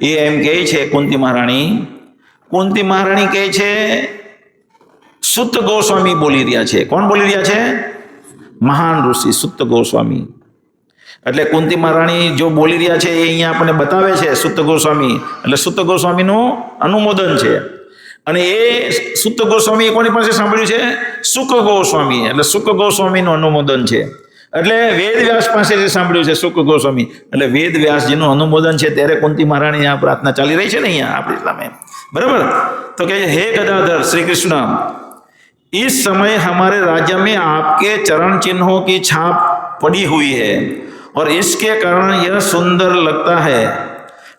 એ એમ કહે છે કુંતી મહારાણી કહે છે, સુત ગોસ્વામી બોલી રહ્યા છે. કોણ બોલી રહ્યા છે? મહાન ઋષિ સુત ગોસ્વામી. એટલે કુંતી મહારાણી જો બોલી રહ્યા છે એ અહીંયા આપણને બતાવે છે. સુત ગોસ્વામી એટલે સુત ગોસ્વામીનું અનુમોદન છે. અને એ સુત ગોસ્વામી કોની પાસે સાંભળ્યું છે? સુક ગોસ્વામી. એટલે સુક ગોસ્વામીનું અનુમોદન છે. એટલે વેદ વ્યાસ પાસે જે સાંભળ્યું છે સુક ગોસ્વામી, એટલે વેદ વ્યાસજીનું અનુમોદન છે. ત્યારે કુંતી મહારાણી આ પ્રાર્થના ચાલી રહી છે ને અહીંયા આપણી સામે, बराबर? तो कहे हे गदाधर श्री कृष्ण, इस समय हमारे राज्य में आपके चरण चिन्हों की छाप पड़ी हुई है और इसके कारण यह सुंदर लगता है,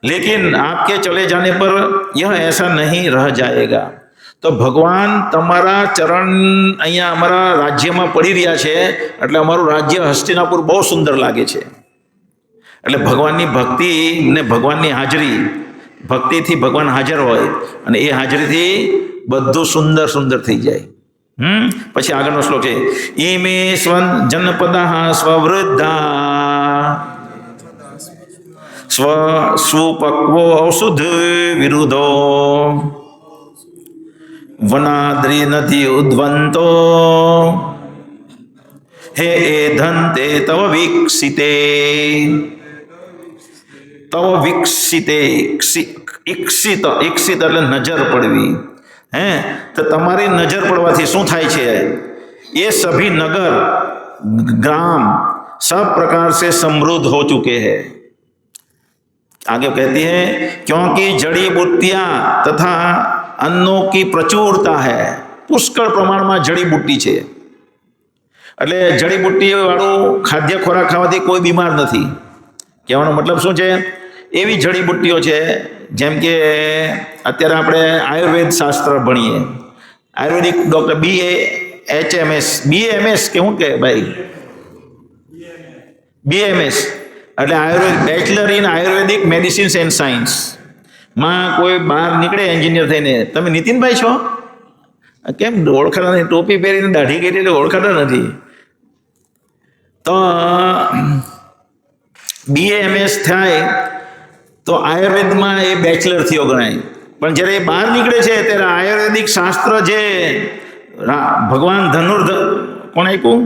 लेकिन आपके चले जाने पर यह ऐसा नहीं रह जाएगा. तो भगवान तमारा चरण अहींया अमारा राज्य में पड़ी रह्या छे, एटले अमारुं राज्य हस्तिनापुर बहुत सुंदर लागे छे. एटले भगवाननी भक्ति ने भगवाननी हाजरी, भक्ति थी भगवान हाजर होय अने ए हाजरी थी बधुं सुंदर सुंदर थई जाय. पछी आगळनो श्लोक छे, इमे स्वं जनपदाः स्ववृद्धा सुपक्वो औषध विरुद्धो वनाद्रि नदी उद्वंतो हे धन्ते तव वीक्षिते. तव विकसिते इक्षित इक्षित એટલે નજર પડવી. તો તમારી નજર પડવાથી શું થાય છે? ये सभी नगर ग्राम सब प्रकार से समृद्ध हो चुके हैं. आगे कहती है क्योंकि जड़ी बूटियां तथा अन्नों की प्रचुरता है. पुष्कळ प्रमाणમાં જડી બુટ્ટી છે. એટલે જડી બુટ્ટી વાળું ખાદ્ય ખોરાક ખાવાથી કોઈ બીમાર નથી. કહેવાનો મતલબ શું છે? એવી જડીબુટ્ટીઓ છે જેમ કે અત્યારે આપણે આયુર્વેદ શાસ્ત્ર ભણીએ, આયુર્વેદિક ડૉક્ટર BAMS કેવું કે ભાઈ? BAMS એટલે Ayurveda bachelor in Ayurvedic medicines and science માં કોઈ બહાર નીકળે એન્જિનિયર થઈને. તમે નીતિનભાઈ છો? કેમ ઓળખાતા નથી? ટોપી પહેરીને દાઢી કરી એટલે ઓળખાતા નથી. તો BAMS થાય તો આયુર્વેદમાં એ બેચલર થયો ગણાય. પણ જ્યારે એ બહાર નીકળે છે ત્યારે આયુર્વેદિક શાસ્ત્ર જે ભગવાન કોણ આપ્યું?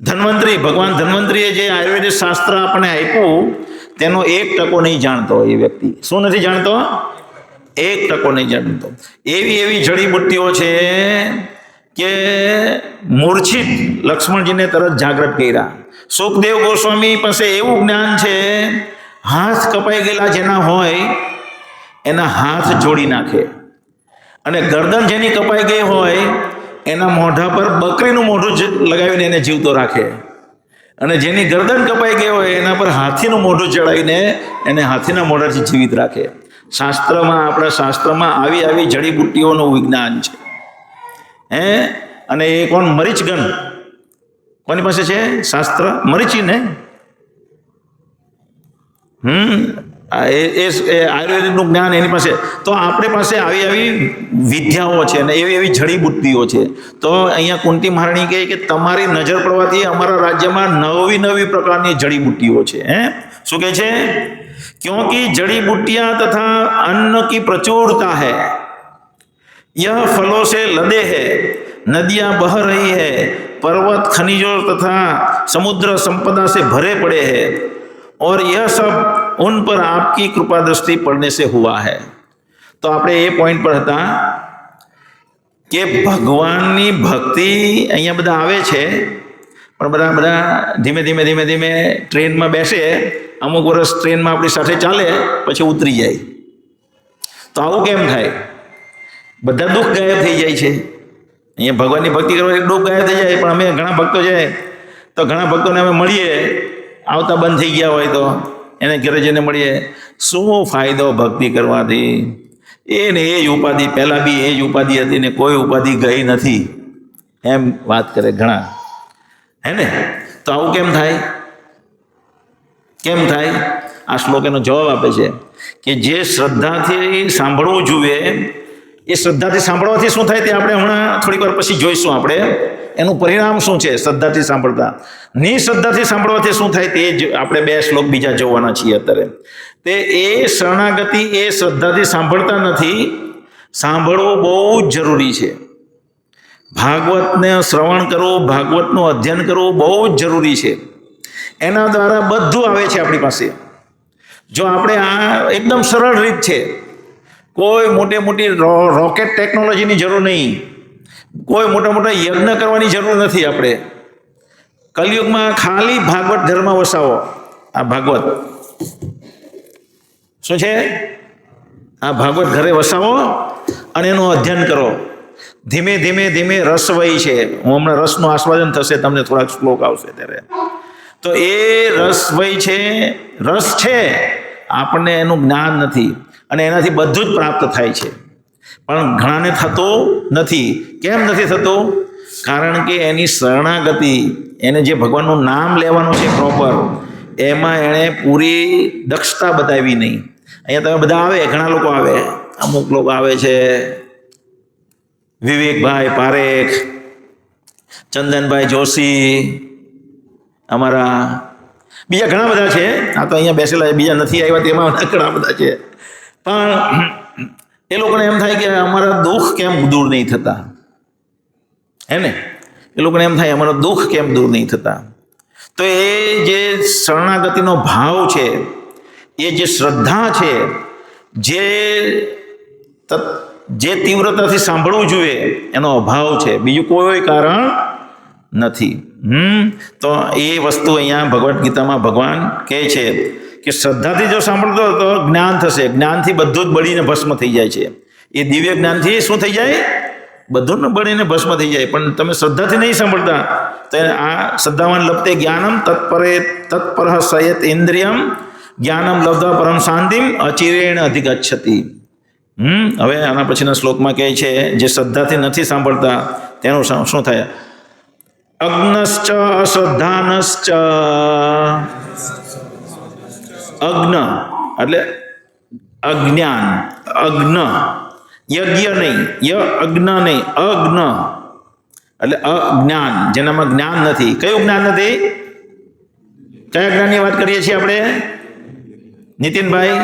ધન્વંતરી. ભગવાન ધન્વંતરીએ જે આયુર્વેદિક શાસ્ત્ર આપણને આપ્યું તેનો 1% નહીં જાણતો એ વ્યક્તિ. શું નથી જાણતો? 1% નહીં જાણતો. એવી જડીબુટ્ટીઓ છે કે મૂર્છિત લક્ષ્મણજીને તરત જાગૃત કર્યા. સુખદેવ ગોસ્વામી પાસે એવું જ્ઞાન છે, હાથ કપાઈ ગયેલા જેના હોય એના હાથ જોડી નાખે, અને ગરદન જેની કપાઈ ગઈ હોય એના મોઢા પર બકરીનું મોઢું લગાવીને એને જીવતો રાખે, અને જેની ગરદન કપાઈ ગઈ હોય એના પર હાથીનું મોઢું ચડાવીને એને હાથીના મોઢાથી જીવિત રાખે. શાસ્ત્રમાં, આપણા શાસ્ત્રમાં આવી જડીબુટ્ટીઓનું વિજ્ઞાન છે. અને એ કોણ? મરીચગણ. કોની પાસે છે શાસ્ત્ર? મરીચી ને. આયુર્વેદનું જ્ઞાન એની પાસે. તો આપણી પાસે આવી વિદ્યાઓ છે ને એવી જડીબુટ્ટીઓ છે. તો અહીંયા કુંતી મહારાણી કહે કે તમારી નજર પડવાથી અમારા રાજ્યમાં નવી પ્રકારની જડીબુટ્ટીઓ છે. શું કહે છે? क्योंकि जड़ी बूटियां तथा अन्न की प्रचुरता है, यह फलों से लदे है, नदियां बह रही है, पर्वत खनिजों तथा समुद्र संपदा से भरे पड़े हैं और यह सब उन पर आपकी कृपा दृष्टि पड़ने से हुआ है। तो આપણે એ પોઈન્ટ પર હતા કે ભગવાનની ભક્તિ અહીંયા બધા આવે છે, પણ બધા ધીમે ધીમે ધીમે ધીમે ટ્રેનમાં બેસે, અમુક વર્ષ ટ્રેનમાં આપણી સાથે ચાલે, પછી ઉતરી જાય. તો આવું કેમ થાય? બધા દુઃખ ગાયબ થઈ જાય છે. અહીંયા ભગવાનની ભક્તિ કરવાથી દુઃખ ગાયબ થઈ જાય, પણ અમે ઘણા ભક્તો છે તો ઘણા ભક્તોને અમે મળીએ, આવતા બંધ થઈ ગયા હોય તો એને ઘરે જઈને મળીએ, શું ફાયદો ભક્તિ કરવાથી? એને એ જ ઉપાધિ, પહેલાં બી એ જ ઉપાધિ હતી ને કોઈ ઉપાધિ ગઈ નથી, એમ વાત કરે ઘણા, હે ને? તો આવું કેમ થાય? કેમ થાય? આ શ્લોક એનો જવાબ આપે છે કે જે શ્રદ્ધાથી સાંભળવું જોઈએ, એ શ્રદ્ધાથી સાંભળવાથી શું થાય તે આપણે હમણાં થોડીક વાર પછી જોઈશું. આપણે એનું પરિણામ શું છે શ્રદ્ધાથી સાંભળતા. નિશ્રદ્ધાથી સાંભળવાથી શું થાય તે જ આપણે 2 શ્લોક બીજા જોવાના છીએ અત્યારે. તે એ શરણાગતિ એ શ્રદ્ધાથી સાંભળતા નથી. સાંભળવું બહુ જ જરૂરી છે. ભાગવતને શ્રવણ કરવું, ભાગવતનું અધ્યયન કરવું બહુ જ જરૂરી છે. એના દ્વારા બધું આવે છે આપણી પાસે. જો આપણે આ એકદમ સરળ રીત છે, કોઈ મોટી રોકેટ ટેકનોલોજીની જરૂર નહીં, કોઈ મોટા યજ્ઞ કરવાની જરૂર નથી. આપણે કલયુગમાં ખાલી ભાગવત ઘરમાં વસાવો. આ ભાગવત શું છે? આ ભાગવત ઘરે વસાવો અને એનું અધ્યયન કરો. ધીમે ધીમે ધીમે રસવય છે. હું હમણાં રસનું આસ્વાદન થશે, તમને થોડાક શ્લોક આવશે ત્યારે. તો એ રસવય છે, રસ છે, આપણને એનું જ્ઞાન નથી અને એનાથી બધું જ પ્રાપ્ત થાય છે, પણ ઘણાને થતું નથી. કેમ નથી થતું? કારણ કે એની શરણાગતિ, એને જે ભગવાનનું નામ લેવાનું છે પ્રોપર, એમાં એણે પૂરી દક્ષતા બતાવી નહીં. અહીંયા તમે બધા આવે, ઘણા લોકો આવે, અમુક લોકો આવે છે, વિવેકભાઈ પારેખ, ચંદનભાઈ જોશી, અમારા બીજા ઘણા બધા છે. આ તો અહીંયા બેસેલા, બીજા નથી આવ્યા તેમાં ઘણા બધા છે. પણ એ લોકોને એમ થાય કે અમારા દુઃખ કેમ દૂર નહીં થતા, હે ને? એ લોકોને એમ થાય અમારા દુઃખ કેમ દૂર નહીં થતા. તો એ જે શરણાગતિનો ભાવ છે, એ જે શ્રદ્ધા છે, જે તીવ્રતાથી સાંભળવું જોઈએ, એનો અભાવ છે, બીજું કોઈ કારણ નથી. તો એ વસ્તુ અહીંયા ભગવદ્ ગીતામાં ભગવાન કહે છે કે શ્રદ્ધાથી જો સાંભળતો તો જ્ઞાન થશે. જ્ઞાનથી બધું જ બળીને ભસ્મ થઈ જાય છે. એ દિવ્ય જ્ઞાનથી શું થઈ જાય? બધું બળીને ભસ્મ થઈ જાય. પણ તમે શ્રદ્ધાથી નહીં સાંભળતા તો આ શ્રદ્ધાવાન લપતે જ્ઞાનમ તત્પર સયત ઇન્દ્રિયમ જ્ઞાનમ લબ્ધા પરમ શાંતિમ અચિરેણ અધિગચ્છતિ. હવે આના પછીના શ્લોકમાં કહે છે જે શ્રદ્ધાથી નથી સાંભળતા તેનું શું થાય? અગ્નશ્ચ અશ્રદ્ધાનશ્ચ. અગ્ન એટલે અજ્ઞાન, અગ્ન, યજ્ઞ નહીં, અગ્ન નહીં, અગ્ન એટલે અજ્ઞાન, જેનામાં જ્ઞાન નથી. કયું જ્ઞાન નથી? કયા જ્ઞાનની વાત કરીએ છીએ આપણે નીતિનભાઈ?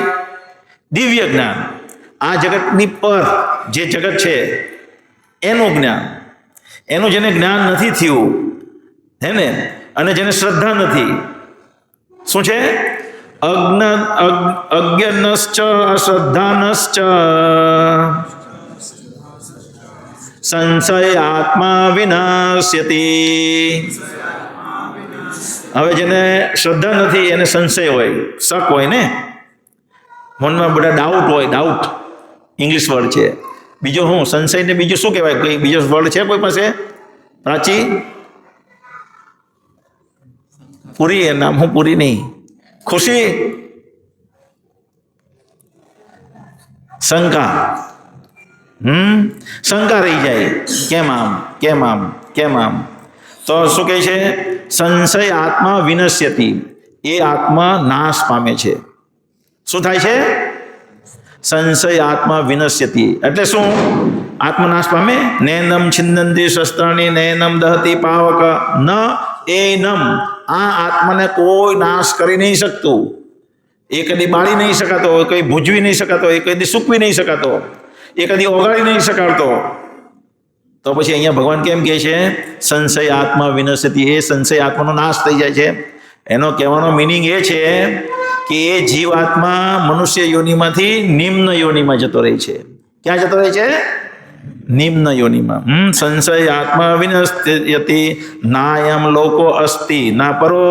દિવ્ય જ્ઞાન. આ જગતની પર જે જગત છે એનું જ્ઞાન. એનું જેને જ્ઞાન નથી થયું, હે ને, અને જેને શ્રદ્ધા નથી, શું છે? અજ્ઞાનશ્ચ અશ્રદ્ધાનશ્ચ સંશય આત્મા વિનાશ્યતિ. હવે જેને શ્રદ્ધા નથી એને સંશય હોય, શક હોય ને, મનમાં બધા ડાઉટ હોય. ડાઉટ ઇંગ્લિશ વર્ડ છે. બીજો શું સંશયને બીજું શું કહેવાય? કોઈ બીજો વર્ડ છે કોઈ પાસે? પ્રાચી? પૂરી નામ હું પૂરી નહીં, ખુશી, શંકા. શંકા રહી જાય, કેમ આમ, કેમ આમ, કેમ આમ. તો શું કહે છે? સંશય આત્મા વિનશ્યતિ. એ આત્મા નાશ પામે છે. શું થાય છે? સંશય આત્મા વિનશ્યતિ એટલે શું? આત્મનાશ પામે. નૈનમ છિન્નંતી શસ્ત્રાણી નૈનમ દહતી પાવક ન એનમ. આ આત્માને કોઈ નાશ કરી નહીં શકતું. એ કદી બાળી નહીં શકાતો, કઈ ભૂજવી નહીં શકાતો, એ કદી સૂકવી નહીં શકાતો, એ કદી ઓગાળી નહીં શકાતો. તો પછી અહીંયા ભગવાન કેમ કહે છે સંશય આત્મા વિનશ્યતિ, એ સંશય આત્માનો નાશ થઈ જાય છે. એનો કહેવાનો મિનિંગ એ છે કે એ જીવાત્મા મનુષ્ય યોનિમાંથી નિમ્ન યોનિમાં જતો રહે છે. ક્યાં જતો રહે છે? નિમ્ન યોનિમાં. સંશય આત્મા વિનશ્યતિ નાયમ લોકો અસ્તિ ના પરો,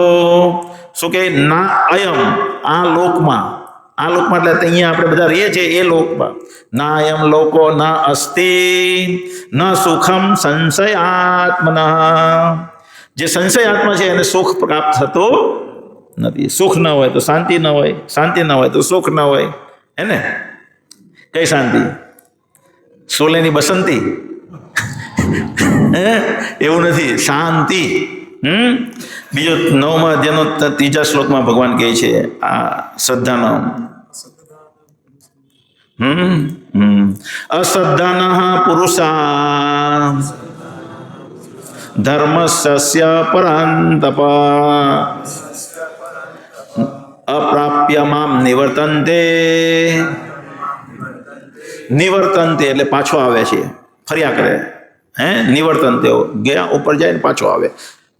શું કે ના અયમ, આ લોકમાં એટલે અહીંયા આપણે બધા રહીએ છીએ એ લોકમાં, ના અયમ લોકો ના અસ્તિ ન સુખમ સંશય આત્મના, જે સંશય આત્મા છે એને સુખ પ્રાપ્ત થતો નથી. સુખ ન હોય તો શાંતિ ન હોય, શાંતિ ન હોય તો સુખ ન હોય. હે ને? કઈ શાંતિ? સોલેની બસંતી? એવું નથી, શાંતિ. બીજો 9મા અધ્યાયનો 3જા શ્લોકમાં ભગવાન કહે છે આ શ્રદ્ધાનો, અશ્રદ્ધાનઃ પુરુષા ધર્મસ્ય પરંતપ અપ્રાપ્ય મામ નિવર્તન્તે. નિવર્તન્તે એટલે પાછો આવે છે, ફર્યા કરે. નિવર્તન્તે ગયા ઉપર જાય ને પાછો આવે.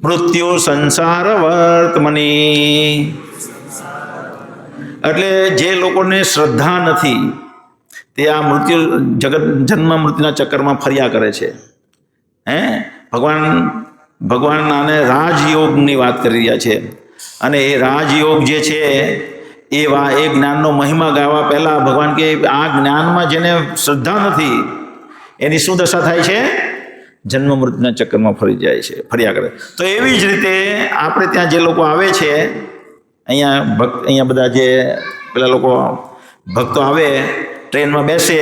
મૃત્યુ સંસાર વર્તમની, એટલે જે લોકોને શ્રદ્ધા નથી તે આ મૃત્યુ જન્મ મૃત્યુના ચક્કરમાં ફર્યા કરે છે. ભગવાન આને રાજયોગની વાત કરી રહ્યા છે. અને એ રાજયોગ જે છે એ જ્ઞાનનો મહિમા ગાવા પહેલા ભગવાન કે આ જ્ઞાનમાં જેને શ્રદ્ધા નથી એની શું દશા થાય છે? જન્મ મૃત્યુના ચક્કરમાં ફર્યા કરે. તો એવી જ રીતે આપણે ત્યાં જે લોકો આવે છે, અહીંયા બધા જે પેલા લોકો ભક્તો આવે, ટ્રેનમાં બેસે,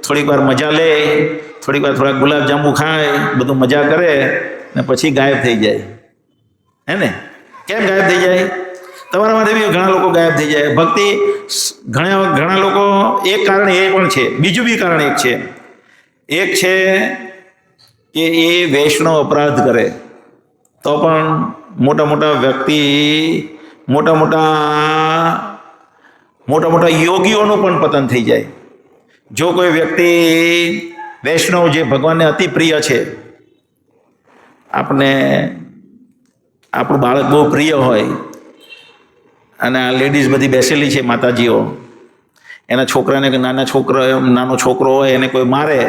થોડીક વાર મજા લે, થોડીક વાર થોડાક ગુલાબજાંબુ ખાય, બધું મજા કરે ને પછી ગાયબ થઈ જાય. હે ને? કેમ ગાયબ થઈ જાય? તમારામાંથી બી ઘણા લોકો ગાયબ થઈ જાય. ભક્તિ ઘણા લોકો, એક કારણ એ પણ છે, બીજું બી કારણ એક છે કે એ વૈષ્ણવ અપરાધ કરે તો પણ મોટા વ્યક્તિ, મોટા યોગીઓનું પણ પતન થઈ જાય. જો કોઈ વ્યક્તિ વૈષ્ણવ જે ભગવાનને અતિ પ્રિય છે, આપણું બાળક બહુ પ્રિય હોય અને આ લેડીઝ બધી બેસેલી છે માતાજીઓ, એના છોકરાને નાનો છોકરો હોય એને કોઈ મારે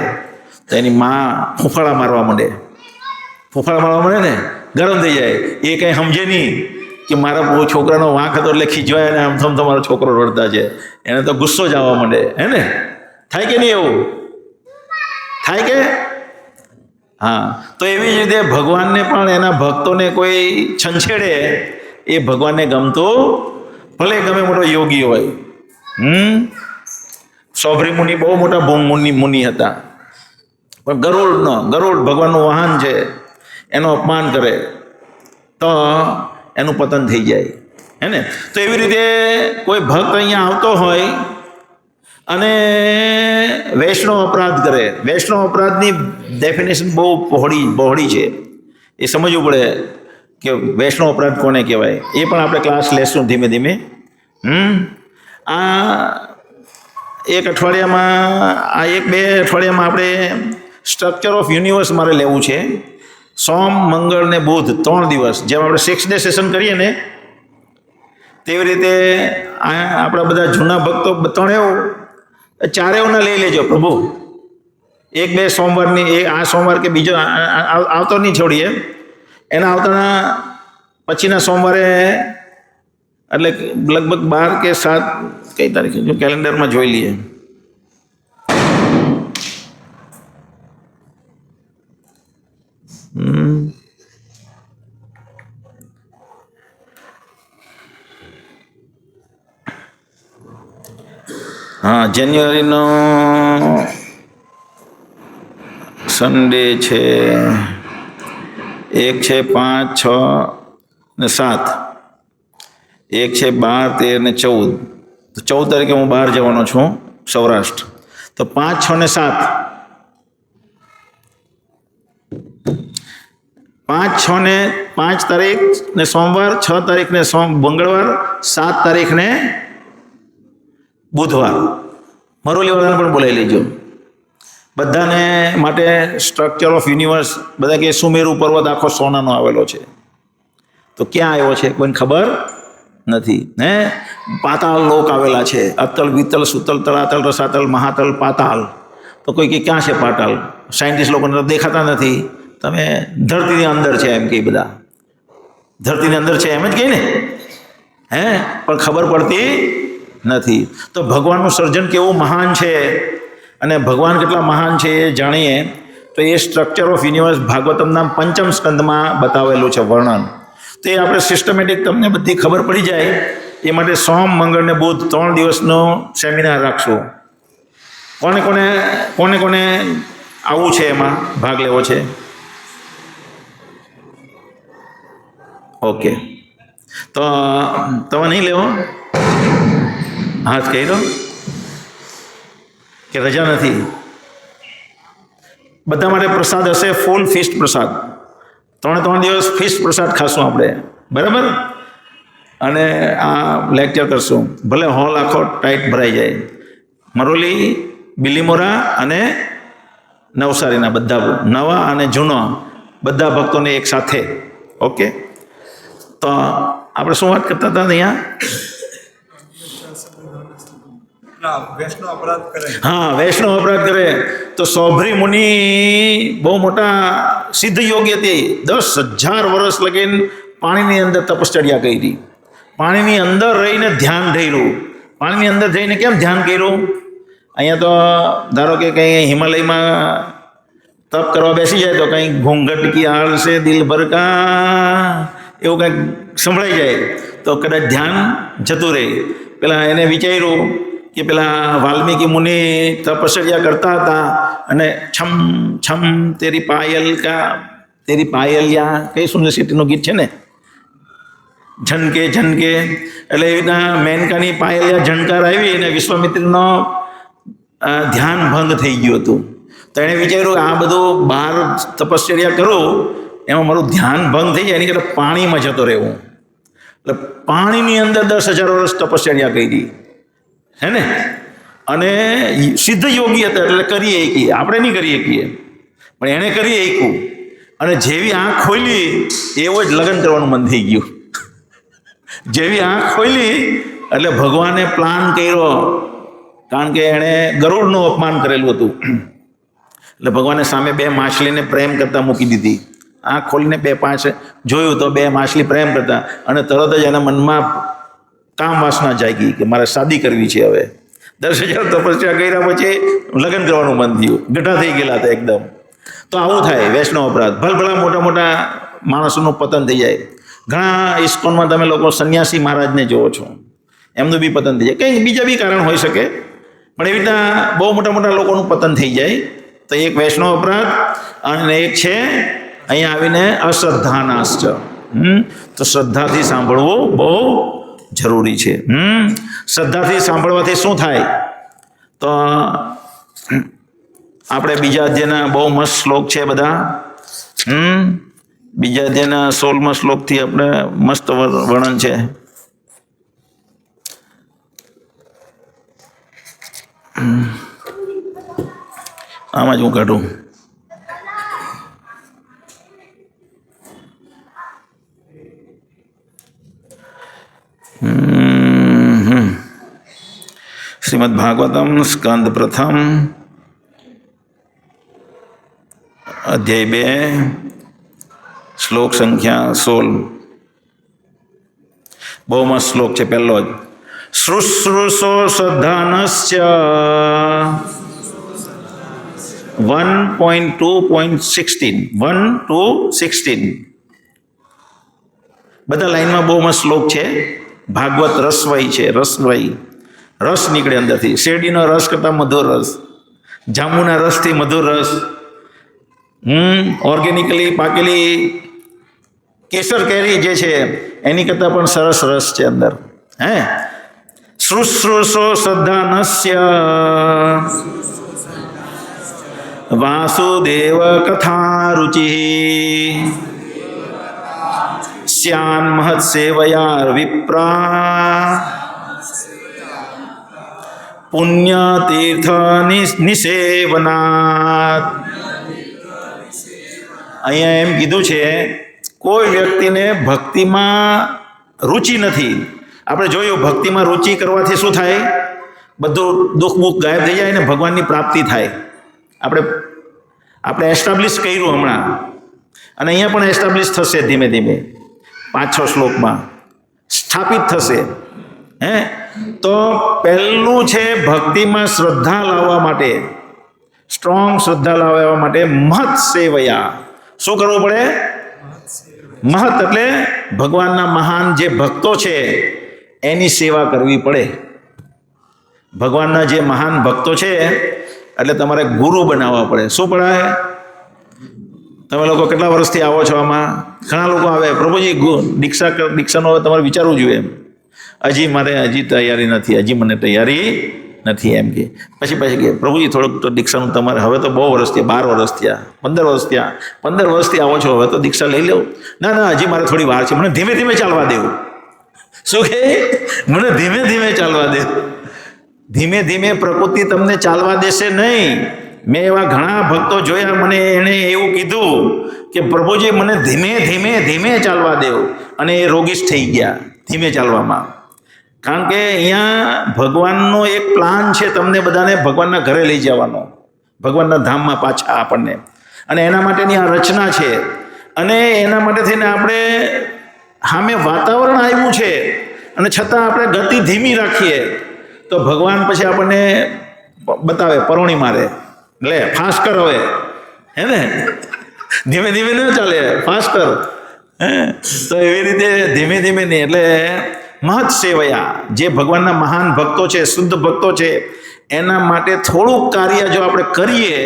તો એની માં ફૂંફાળા મારવા માંડે ને, ગરમ થઈ જાય. એ કંઈ સમજે નહીં કે મારા છોકરાનો વાંક હતો એટલે ખીજવાય અને આમ તમારો છોકરો રડતા છે, એને તો ગુસ્સો જ આવવા માંડે. હે ને? થાય કે નહીં? એવું થાય કે? હા. તો એવી જ રીતે ભગવાનને પણ એના ભક્તોને કોઈ છંછેડે એ ભગવાનને ગમતું, ભલે ગમે મોટો યોગી હોય. સૌભરી મુનિ બહુ મોટા મુનિ હતા, પણ ગરુડ ભગવાનનું વાહન છે, એનું અપમાન કરે તો એનું પતન થઈ જાય. હે ને? તો એવી રીતે કોઈ ભક્ત અહીંયા આવતો હોય અને વૈષ્ણવ અપરાધ કરે, વૈષ્ણવ અપરાધની ડેફિનેશન બહુ બહોળી છે. એ સમજવું પડે કે વૈષ્ણવ અપરાધ કોને કહેવાય. એ પણ આપણે ક્લાસ લેશું ધીમે ધીમે. આ 1 અઠવાડિયામાં, 1-2 અઠવાડિયામાં આપણે સ્ટ્રક્ચર ઓફ યુનિવર્સ મારે લેવું છે. સોમ, મંગળ ને બુધ 3 દિવસ, જેમ આપણે 6 ડે સેશન કરીએ ને તેવી રીતે આપણા બધા જૂના ભક્તો 4 લઈ લેજો પ્રભુ. 1-2 સોમવારની, આ સોમવાર કે બીજો આવતો નહીં છોડીએ, એના આવતાના પછીના સોમવારે, એટલે લગભગ 12 કે 7 કઈ તારીખે જો કેલેન્ડરમાં જોઈ લઈએ. હા, જાન્યુઆરીનો સન્ડે છે. એક છે 5, 6 ને 7, એક છે 12, 13 ને 14. તો 14 તારીખે હું બહાર જવાનો છું સૌરાષ્ટ્ર. તો 5, 6 ને 7, 5 તારીખ ને સોમવાર, 6 તારીખ ને મંગળવાર, 7 તારીખ ને બુધવાર. મરોલીવાળાને પણ બોલાવી લેજો. બધાને માટે સ્ટ્રક્ચર ઓફ યુનિવર્સ બધા કે સુમેરુ પર્વત આખો સોનાનો આવેલો છે, તો ક્યાં આવ્યો છે કોઈને ખબર નથી. હે, પાતાળ લોક આવેલા છે, અતલ વિતલ સુતલ તળાતલ રસાતલ મહાતલ પાતાળ. તો કોઈ કે ક્યાં છે પાતાળ? સાયન્ટિસ્ટ લોકોને તો દેખાતા નથી. તમે ધરતીની અંદર છે એમ કે, બધા ધરતીની અંદર છે એમ જ કહે ને, હે, પણ ખબર પડતી નથી. તો ભગવાનનું સર્જન કેવું મહાન છે અને ભગવાન કેટલા મહાન છે એ જાણીએ તો એ સ્ટ્રક્ચર ઓફ યુનિવર્સ ભાગવતમના 5મ સ્કંદમાં બતાવેલું છે વર્ણન. તો એ આપણે સિસ્ટમેટિક તમને બધી ખબર પડી જાય એ માટે સોમ મંગળ ને બુધ 3 દિવસનો સેમિનાર રાખશું. કોને કોને આવું છે, એમાં ભાગ લેવો છે? ઓકે, તો તમે નહીં લેવો? હાથ કહી દો કે રજા નથી. બધા માટે પ્રસાદ હશે, ફૂલ ફીસ્ટ પ્રસાદ. 3 દિવસ ફીસ્ટ પ્રસાદ ખાશું આપણે, બરાબર? અને આ લેક્ચર કરશું. ભલે હોલ આખો ટાઈટ ભરાઈ જાય. મરોલી, બિલીમોરા અને નવસારીના બધા નવા અને જૂના બધા ભક્તોને એક સાથે. ઓકે, તો આપણે શું વાત કરતા હતા અહીંયા? હા, વૈષ્ણવ અપરાધ કરે તો સૌભરી મુનિ બહુ મોટા સિદ્ધ યોગી હતી. 10,000 વર્ષ લગીને પાણીની અંદર તપશ્ચર્યા કરી. પાણીની અંદર રહીને ધ્યાન ધર્યું. પાણીની અંદર જઈને કેમ ધ્યાન કર્યું? અહીંયા તો ધારો કે કંઈ હિમાલયમાં તપ કરવા બેસી જાય તો કંઈ ઘૂંઘટ કી આળ સે દિલ ભરકા એવું કંઈક સંભળાઈ જાય તો કદાચ ધ્યાન જતું રહે. પેલા એને વિચાર્યું કે પેલા વાલ્મીકી મુનિ તપશ્ચર્યા કરતા હતા અને છમ છમ તેરી પાયલિયા કઈ યુનિવર્સિટીનું ગીત છે ને, ઝનકે ઝનકે, એટલે એવી રીતના મેનકાની પાયલિયા ઝણકાર આવી અને વિશ્વામિત્રનો ધ્યાન ભંગ થઈ ગયું હતું. તો એણે વિચાર્યું આ બધું બહાર તપશ્ચર્યા કરું એમાં મારું ધ્યાન ભંગ થઈ જાય, એની કરતાં પાણીમાં જતો રહેવું. એટલે પાણીની અંદર 10,000 વર્ષ તપશ્ચર્યા કરી, હે ને? અને સિદ્ધ યોગી હતા એટલે કરી શકીએ, આપણે નહીં કરી શકીએ, પણ એણે કરી શક્યું. અને જેવી આંખ ખોલી એવો જ લગ્ન કરવાનું મન થઈ ગયું. જેવી આંખ ખોલી એટલે ભગવાને પ્લાન કર્યો, કારણ કે એણે ગરુડનું અપમાન કરેલું હતું. એટલે ભગવાને સામે 2 માછલીને પ્રેમ કરતા મૂકી દીધી. આંખ ખોલીને 2 પાંચ જોયું તો 2 માછલી પ્રેમ કરતા, અને તરત જ એના મનમાં કામ વાસના જાગી કે મારે શાદી કરવી છે. હવે 10,000 તપસ્યા કર્યા પછી લગ્ન કરવાનું મન થયું, ગઢા થઈ ગયેલા હતા એકદમ. તો આવું થાય વૈષ્ણવ અપરાધ. ભલભલા મોટા મોટા માણસોનું પતન થઈ જાય. ઘણા ઇસ્કોનમાં તમે લોકો સંન્યાસી મહારાજને જોવો છો, એમનું બી પતન થઈ જાય. કંઈ બીજા બી કારણ હોઈ શકે, પણ એવી રીતના બહુ મોટા મોટા લોકોનું પતન થઈ જાય. તો એક વૈષ્ણવ અપરાધ અને એક છે અહીંયા આવીને અશ્રદ્ધાનાશ્ચ. તો શ્રદ્ધાથી સાંભળવું બહુ જરૂરી છે. શ્રદ્ધાથી સાંભળવાથી શું થાય? તો આપણે બીજા અધ્યાયના બહુ મસ્ત શ્લોક છે બધા. બીજા અધ્યાયના 16મા શ્લોકથી આપણે મસ્ત વર્ણન છે. આમાં જ હું કાઢું. શ્રીમદ ભાગવતમ સ્કંદ પ્રથમ અધ્યાય 2 શ્લોક સંખ્યા 16. બહુ મસ્ત શ્લોક છે. પહેલો જ શુશ્રુષો શ્રદ્ધાનસ્ય 1.2.16 બધા લાઈનમાં બહુ મસ્ત શ્લોક છે. ભાગવત રસવઈ છે, રસવઈ, રસ નીકળે અંદરથી. શેરડીનો રસ કરતાં મધુર રસ, જાંબુના રસથી મધુર રસ, ઓર્ગેનિકલી પાકેલી કેસર કેરી જે છે એની કરતાં પણ સરસ રસ છે અંદર. હે, શુશ્રુષો શ્રદ્ધાનસ્ય વાસુદેવ કથા રુચિ શ્યાન મહત્સેવયા વિપ્રા પુણ્ય તીર્થ નિસેવનાત. અહીંયા એમ કીધું છે કોઈ વ્યક્તિને ભક્તિમાં રુચિ નથી. આપણે જોયું ભક્તિમાં રુચિ કરવાથી શું થાય? બધું દુઃખ બુઃખ ગાયબ થઈ જાય ને ભગવાનની પ્રાપ્તિ થાય. આપણે એસ્ટાબ્લિશ કર્યું હમણાં, અને અહીંયા પણ એસ્ટાબ્લિશ થશે ધીમે ધીમે 5-6 શ્લોકમાં સ્થાપિત થશે. તો પહેલું છે ભક્તિમાં શ્રદ્ધા લાવવા માટે, સ્ટ્રોંગ શ્રદ્ધા લાવવા માટે મહત સેવયા. શું કરવું પડે? મહત એટલે ભગવાનના મહાન જે ભક્તો છે એની સેવા કરવી પડે. ભગવાનના જે મહાન ભક્તો છે એટલે તમારે ગુરુ બનાવવા પડે. શું પડાય? તમે લોકો કેટલા વર્ષથી આવો છો આમાં? ઘણા લોકો આવે, પ્રભુજી દીક્ષાનો તમારે વિચારવું જોઈએ. હજી તૈયારી નથી, હજી મને તૈયારી નથી એમ કે. પછી કે પ્રભુજી થોડુંક તો દીક્ષાનું તમારે, હવે તો બહુ વર્ષ થયા, 12 વર્ષ થયા, 15 વર્ષ થયા, 15 વર્ષથી આવો છો, હવે તો દીક્ષા લઈ લો. ના હજી મારે થોડી વાર છે, મને ધીમે ધીમે ચાલવા દેવું. શું કે? મને ધીમે ધીમે ચાલવા દે. ધીમે ધીમે પ્રકૃતિ તમને ચાલવા દેશે નહીં. મેં એવા ઘણા ભક્તો જોયા, મને એણે એવું કીધું કે પ્રભુજી મને ધીમે ધીમે ધીમે ચાલવા દેવ, અને એ રોગીશ થઈ ગયા ધીમે ચાલવામાં. કારણ કે અહીંયા ભગવાનનો એક પ્લાન છે તમને બધાને ભગવાનના ઘરે લઈ જવાનો, ભગવાનના ધામમાં પાછા આપણને, અને એના માટેની આ રચના છે. અને એના માટે થઈને આપણે સામે વાતાવરણ આવ્યું છે, અને છતાં આપણે ગતિ ધીમી રાખીએ તો ભગવાન પછી આપણને બતાવે, પરોણી મારે, લે ફાસ્ટ કર હવે, હે ને? ધીમે ધીમે ન ચાલે, ફાસ્ટ કર. તો એવી રીતે ધીમે ધીમે નહીં. એટલે મહત સેવયા, જે ભગવાનના મહાન ભક્તો છે, શુદ્ધ ભક્તો છે, એના માટે થોડુંક કાર્ય જો આપણે કરીએ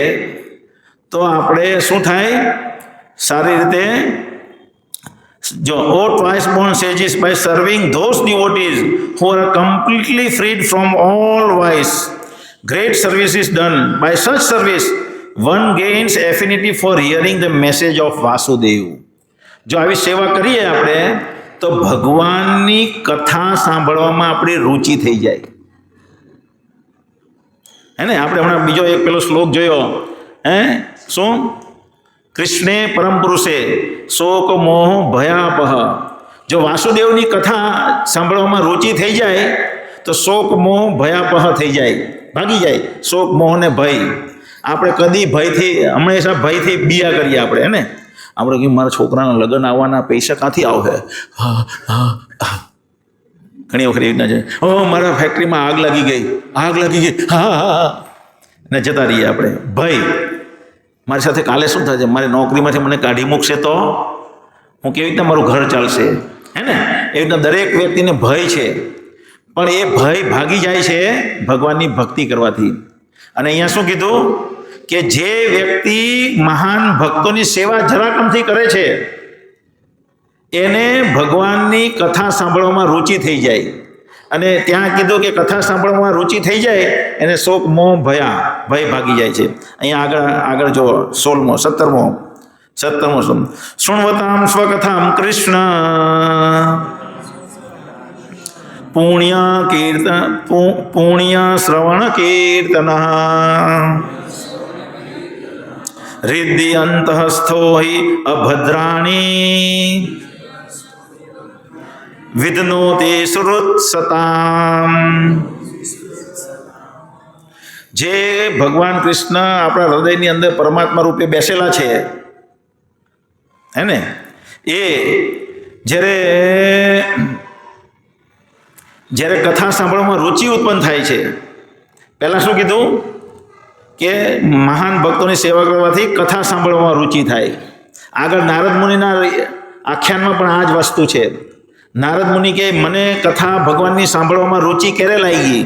તો આપણે શું થાય? સારી રીતે જો twice born sages by serving those devotees who are completely freed from all vice. Great service is done. By such service one gains affinity for hearing the message of Vasudev. જો આવી સેવા કરીએ આપણે તો ભગવાનની કથા સાંભળવામાં આપણી રુચિ થઈ જાય. હે ને? આપણે હમણાં બીજો એક પેલો શ્લોક જોયો, શું? કૃષ્ણે પરમ પુરુષે શોક મોહ ભયાપહ. જો વાસુદેવની કથા સાંભળવામાં રુચિ થઈ જાય તો શોક મોહ ભયાપહ થઈ જાય, ભાગી જાય. શોક મોહ ને ભય, આપણે કદી ભયથી, હંમેશા ભયથી બીયા કરીએ આપણે, હે ને? આપણે કે મારા છોકરાના લગ્ન આવવાના, પૈસા ક્યાંથી આવશે? ઘણી વખત એવી ના છે, મારા ફેક્ટરીમાં આગ લાગી ગઈ, ને જતા રહીએ આપણે. ભય, મારી સાથે કાલે શું થશે? મારી નોકરીમાંથી મને કાઢી મૂકશે તો હું કેવી રીતના મારું ઘર ચાલશે? હે ને? એવી રીતના દરેક વ્યક્તિને ભય છે, પણ એ ભય ભાગી જાય છે ભગવાનની ભક્તિ કરવાથી. અને અહીંયા શું કીધું કે જે વ્યક્તિ મહાન ભક્તોની સેવા જરાકમથી કરે છે એને ભગવાનની કથા સાંભળવામાં રુચિ થઈ જાય. અને ત્યાં કીધું કે કથા સાંભળવામાં રુચિ થઈ જાય એને શોક મોહ ભય ભાગી જાય છે. અહીંયા આગળ જો 17મો શૃણવતામ સ્વકથામ કૃષ્ણ પુણ્ય શ્રવણ કીર્તન હૃદય અંતઃસ્થો હિ અભદ્રાણી વિદ્નોતિ સુહૃત્સતામ. જે ભગવાન કૃષ્ણ આપણા હૃદયની અંદર પરમાત્મા રૂપે બેસેલા છે, હે ને? એ જ્યારે કથા સાંભળવામાં રુચિ ઉત્પન્ન થાય છે, પહેલાં શું કીધું કે મહાન ભક્તોની સેવા કરવાથી કથા સાંભળવામાં રુચિ થાય. આગળ નારદ મુનિના આખ્યાનમાં પણ આ જ વસ્તુ છે. નારદ મુનિ કે મને કથા ભગવાનની સાંભળવામાં રુચિ ક્યારે લાગી?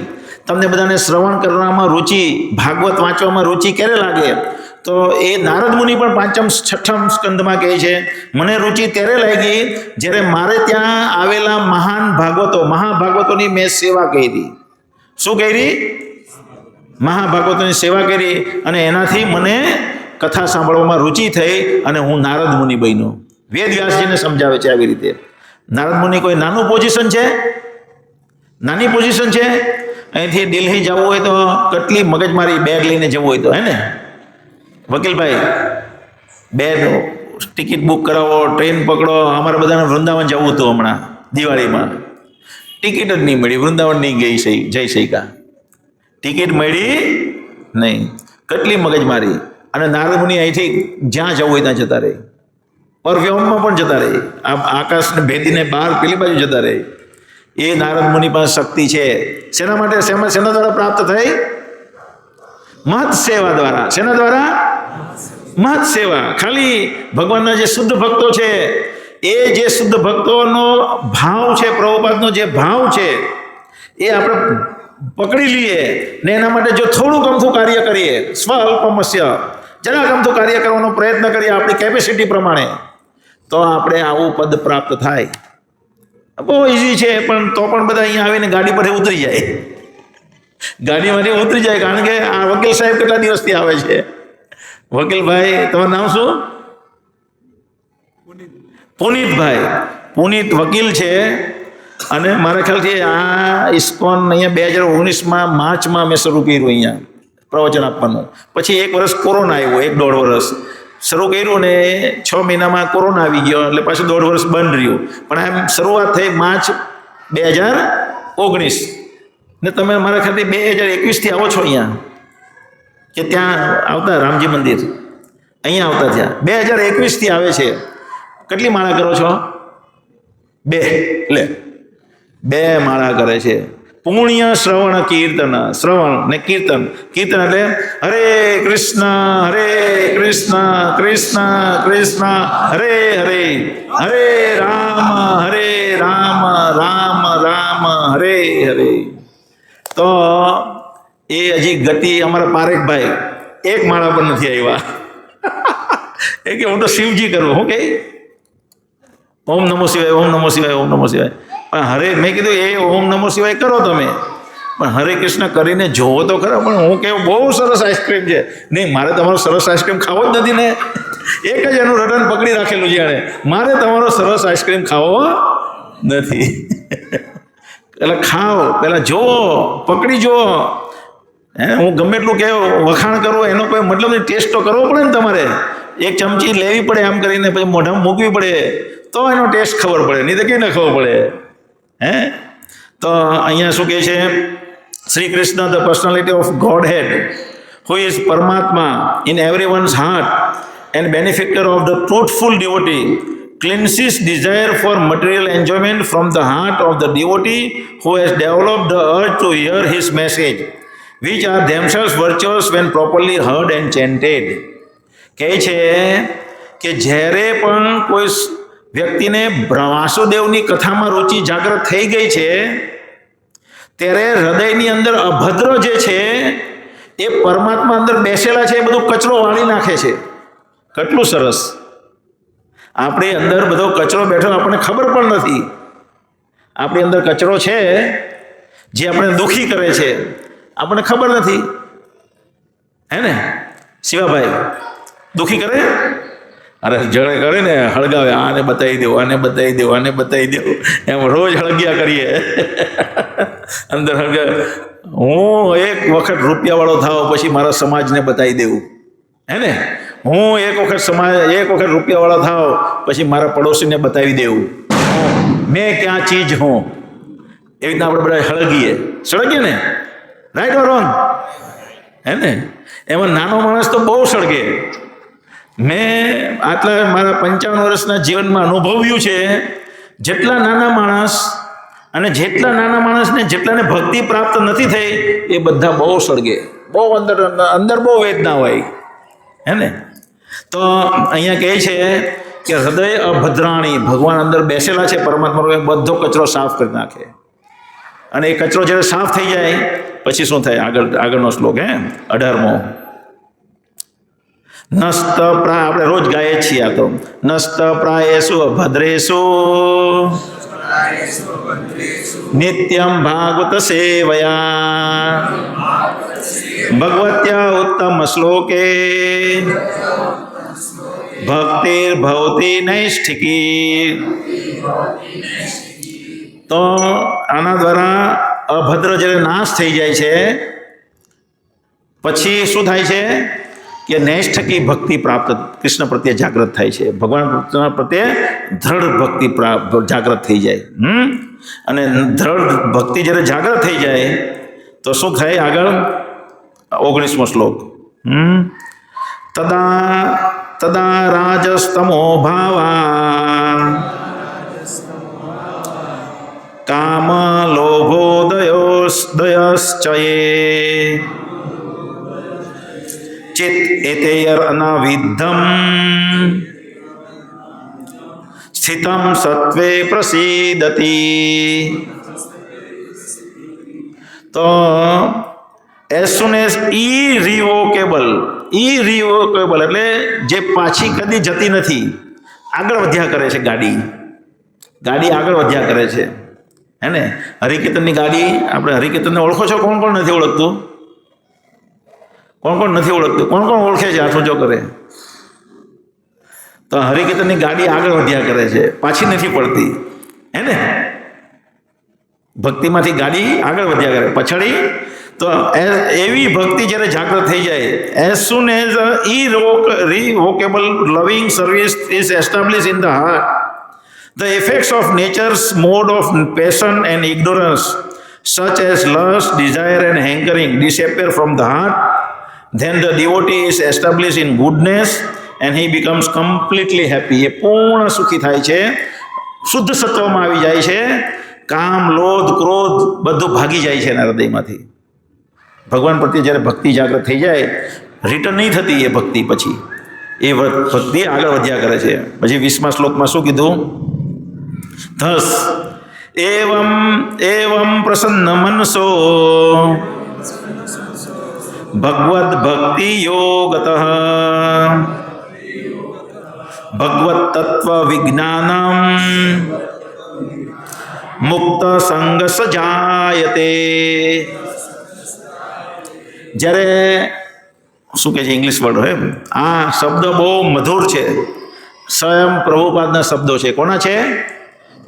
તમને બધાને શ્રવણ કરવામાં રુચિ, ભાગવત વાંચવામાં રુચિ ક્યારે લાગે? તો એ નારદ મુનિ પણ 5મ 6મ સ્કંદમાં કહે છે મને રુચિ ત્યારે લાગી જ્યારે મારે ત્યાં આવેલા મહાભાગવતોની મેં સેવા કરી. શું કરી? મહાભાગવતોની સેવા કરી, અને એનાથી મને કથા સાંભળવામાં રુચિ થઈ અને હું નારદ મુનિ બન્યો. વેદ વ્યાસજીને સમજાવે છે આવી રીતે. નારદ મુનિ કોઈ નાની પોઝિશન છે? અહીંથી દિલ્હી જવું હોય તો કેટલી મગજમારી, બેગ લઈને જવું હોય તો, હે ને વકીલભાઈ? બેગ, ટિકિટ બુક કરાવો, ટ્રેન પકડો. અમારે બધાને વૃંદાવન જવું હતું હમણાં દિવાળીમાં, ટિકિટ જ નહીં મળી, વૃંદાવન નહીં જઈ શક્યા, ટિકિટ મળી નહીં. કેટલી મગજમારી. અને નારદ મુનિ અહીંથી જ્યાં જવું હોય ત્યાં જતા રહે, પરવ્યોમમાં પણ જતા રહે, આકાશને ભેદીને બહાર પેલી બાજુ જતા રહે. એ નારદ મુનિ પાસે શક્તિ છે. શેના માટે? શેના દ્વારા પ્રાપ્ત થઈ? મહત સેવા દ્વારા. શેના દ્વારા? મહત સેવા. ખાલી ભગવાનના જે શુદ્ધ ભક્તો છે, એ જે શુદ્ધ ભક્તોનો ભાવ છે, પ્રભુપાદનો જે ભાવ છે, એ આપણે પકડી લઈએ ને એના માટે જો થોડુંક અમથું કાર્ય કરીએ, સ્વ અલ્પમસ્ય, જરાક અમથું કાર્ય કરવાનો પ્રયત્ન કરીએ આપણી કેપેસિટી પ્રમાણે, તો આપણે આવું પદ પ્રાપ્ત થાય. બહુ ઇઝી છે, પણ તો પણ બધા અહીંયા આવીને ગાડી પરથી ઉતરી જાય, ગાડીમાંથી ઉતરી જાય. કારણ કે આ વકીલ સાહેબ કેટલા દિવસથી આવે છે. વકીલભાઈ, તમારું નામ શું? પુનિતભાઈ. પુનિત વકીલ છે. અને મારા ખ્યાલથી આ ઇસ્કોન અહીંયા 2019માં માર્ચમાં મેં શરૂ કર્યું અહીંયા પ્રવચન આપવાનું. પછી 1 વર્ષ કોરોના આવ્યો, 1-1.5 વર્ષ શરૂ કર્યું ને 6 મહિનામાં કોરોના આવી ગયો, એટલે પાછું 1.5 વર્ષ બંધ રહ્યું. પણ એમ શરૂઆત થઈ માર્ચ 2019 ને તમે મારા ખ્યાલથી 2021થી આવો છો અહીંયા, કે ત્યાં આવતા રામજી મંદિર અહીંયા આવતા થયા. 2021થી આવે છે. કેટલી માળા કરો છો? 2. લે, 2 માળા કરે છે. પુણ્ય શ્રવણ કીર્તન. શ્રવણ ને કીર્તન. કીર્તન એટલે હરે કૃષ્ણ કૃષ્ણ કૃષ્ણ હરે હરે, હરે રામ રામ રામ હરે હરે. તો એ હજી ગતિ અમારા પારેખભાઈ 1 માળા પર નથી આવ્યા. એ કે હું તો શિવજી કરું. હું કે ઓમ નમો શિવાય, ઓમ નમો શિવાય, ઓમ નમો શિવાય. પણ હરે, મેં કીધું એ ઓમ નમો શિવાય કરો તમે, પણ હરે કૃષ્ણ કરીને જોવો તો ખરા. પણ હું કેવું બહુ સરસ આઈસ્ક્રીમ છે. નહીં, મારે તમારો સરસ આઈસ્ક્રીમ ખાવો જ નથી ને. એક જ એનું રટન પકડી રાખેલું છે. મારે તમારો સરસ આઈસ્ક્રીમ ખાવો નથી. એટલે ખાઓ, પહેલાં જુઓ, પકડી જુઓ. હું ગમે એટલું કે વખાણ કરું એનો કોઈ મતલબ નહીં. ટેસ્ટ તો કરવો પડે ને તમારે. 1 ચમચી લેવી પડે આમ કરીને, પછી મોઢામાં મૂકવી પડે, તો એનો ટેસ્ટ ખબર પડે, નહીં તો કંઈ ન ખબર પડે. તો અહીંયા શું કહે છે? Shri Krishna, the personality of Godhead, who is પરમાત્મા in everyone's heart and benefactor of the truthful devotee, cleanses desire for material enjoyment from the heart of the devotee who has developed the urge to hear his message, which are themselves virtuous when properly heard and chanted. કહે છે કે જ્યારે પણ કોઈ વ્યક્તિને વાસુદેવની કથામાં રુચિ જાગૃત થઈ ગઈ છે, ત્યારે હૃદયની અંદર અભદ્ર જે છે એ પરમાત્મા અંદર બેસેલા છે, એ બધું કચરો વાળી નાખે છે. કેટલું સરસ! આપણી અંદર બધો કચરો બેઠો, આપણને ખબર પણ નથી. આપણી અંદર કચરો છે જે આપણે દુઃખી કરે છે, આપણને ખબર નથી. હે ને શિવાભાઈ? દુઃખી કરે, અરે જળે કરે ને, હળગાવે, આને બતાવી દેવું, આને બતાવી દેવું, આને બતાવી દેવું, એમ રોજ હળગ્યા કરીએ. અંદર હળગાવે. હું 1 વખત રૂપિયાવાળો થાવ પછી મારા સમાજને બતાવી દેવું. હે ને? હું 1 વખત રૂપિયાવાળો થાવ પછી મારા પડોશીને બતાવી દેવું, મેં ક્યાં ચીજ હું. એવી રીતના આપણે બધા સળગીએ ને. Right or wrong? હે ને? એમાં નાનો માણસ તો બહુ સળગે. મેં આટલા મારા 55 વર્ષના જીવનમાં અનુભવ્યું છે. જેટલા નાના માણસ અને જેટલા નાના માણસને જેટલાને ભક્તિ પ્રાપ્ત નથી થઈ, એ બધા બહુ સળગે, બહુ અંદર બહુ વેદના હોય. હે ને? તો અહીંયા કહે છે કે હૃદય અભદ્રાણી, ભગવાન અંદર બેસેલા છે પરમાત્મા, બધો કચરો સાફ કરી નાખે. અને એ કચરો જ્યારે સાફ થઈ જાય પછી શું થાય? આગળનો શ્લોક 18મો. નસ્ત પ્રાય, આપણે રોજ ગાઈએ છીએ આ તો. નસ્ત પ્રાયેષુ અભદ્રેષુ નિત્યમ ભાગવત સેવયા ભગવત્યા ઉત્તમ શ્લોકે ભક્તિર્ભવતી નૈષ્ઠિકી. તો આના દ્વારા અભદ્ર જ્યારે નાશ થઈ જાય છે પછી શું થાય છે કે નૈષ્ઠકી ભક્તિ પ્રાપ્ત કૃષ્ણ પ્રત્યે જાગૃત થાય છે, ભગવાન પ્રત્યે દ્રઢ ભક્તિ જાગૃત થઈ જાય. અને દ્રઢ ભક્તિ જ્યારે જાગૃત થઈ જાય તો શું થાય આગળ 19મો શ્લોક. તદા રાજસ્તમો ભાવા કામ લોભો દયશ્ચયે ચિત એતેયર અનાવિદ્ધમ સ્થિતમ સત્વે પ્રસીદતી. તો એઝ સુન એઝ ઇરિવોકેબલ એટલે જે પાછી કદી જતી નથી, આગળ વધ્યા કરે છે ગાડી આગળ વધ્યા કરે છે. હે ને, હરિકીર્તનની ગાડી, આપણે હરિકીર્તનને ઓળખો છો? કોણ કોણ નથી ઓળખતું? કોણ કોણ ઓળખે છે? હાથ ઊંચો કરે. તો હરિકીર્તનની ગાડી આગળ વધ્યા કરે છે, પાછી નથી પડતી. હે ને, ભક્તિમાંથી ગાડી આગળ વધ્યા કરે, પછડી. તો એવી ભક્તિ જ્યારે જાગૃત થઈ જાય, as soon as irrevocable loving service is established in the heart, the effects of nature's mode of passion and ignorance, such as lust, desire and hankering, disappear from the heart. Then the devotee is established in goodness and he becomes completely happy. એ પૂર્ણ સુખી થાય છે, શુદ્ધ સત્વમાં આવી જાય છે, કામ, લોભ, ક્રોધ બધું ભાગી જાય છે એના હૃદયમાંથી. ભગવાન પ્રત્યે જ્યારે ભક્તિ જાગૃત થઈ જાય, રિટર્ન નહીં થતી એ ભક્તિ, પછી એ ભક્તિ આગળ વધ્યા કરે છે. પછી 20મા શ્લોકમાં શું કીધું? ધસ એવમ પ્રસન્ન મનસો ભગવદ ભક્તિ યોગતઃ ભગવત તત્વ વિજ્ઞાનમ મુક્ત સંગ સજાયતે. જ્યારે શું કહે છે ઇંગ્લિશ વર્ડ હોય, આ શબ્દ બહુ મધુર છે, સ્વયં પ્રભુપાદના શબ્દો છે. કોના છે?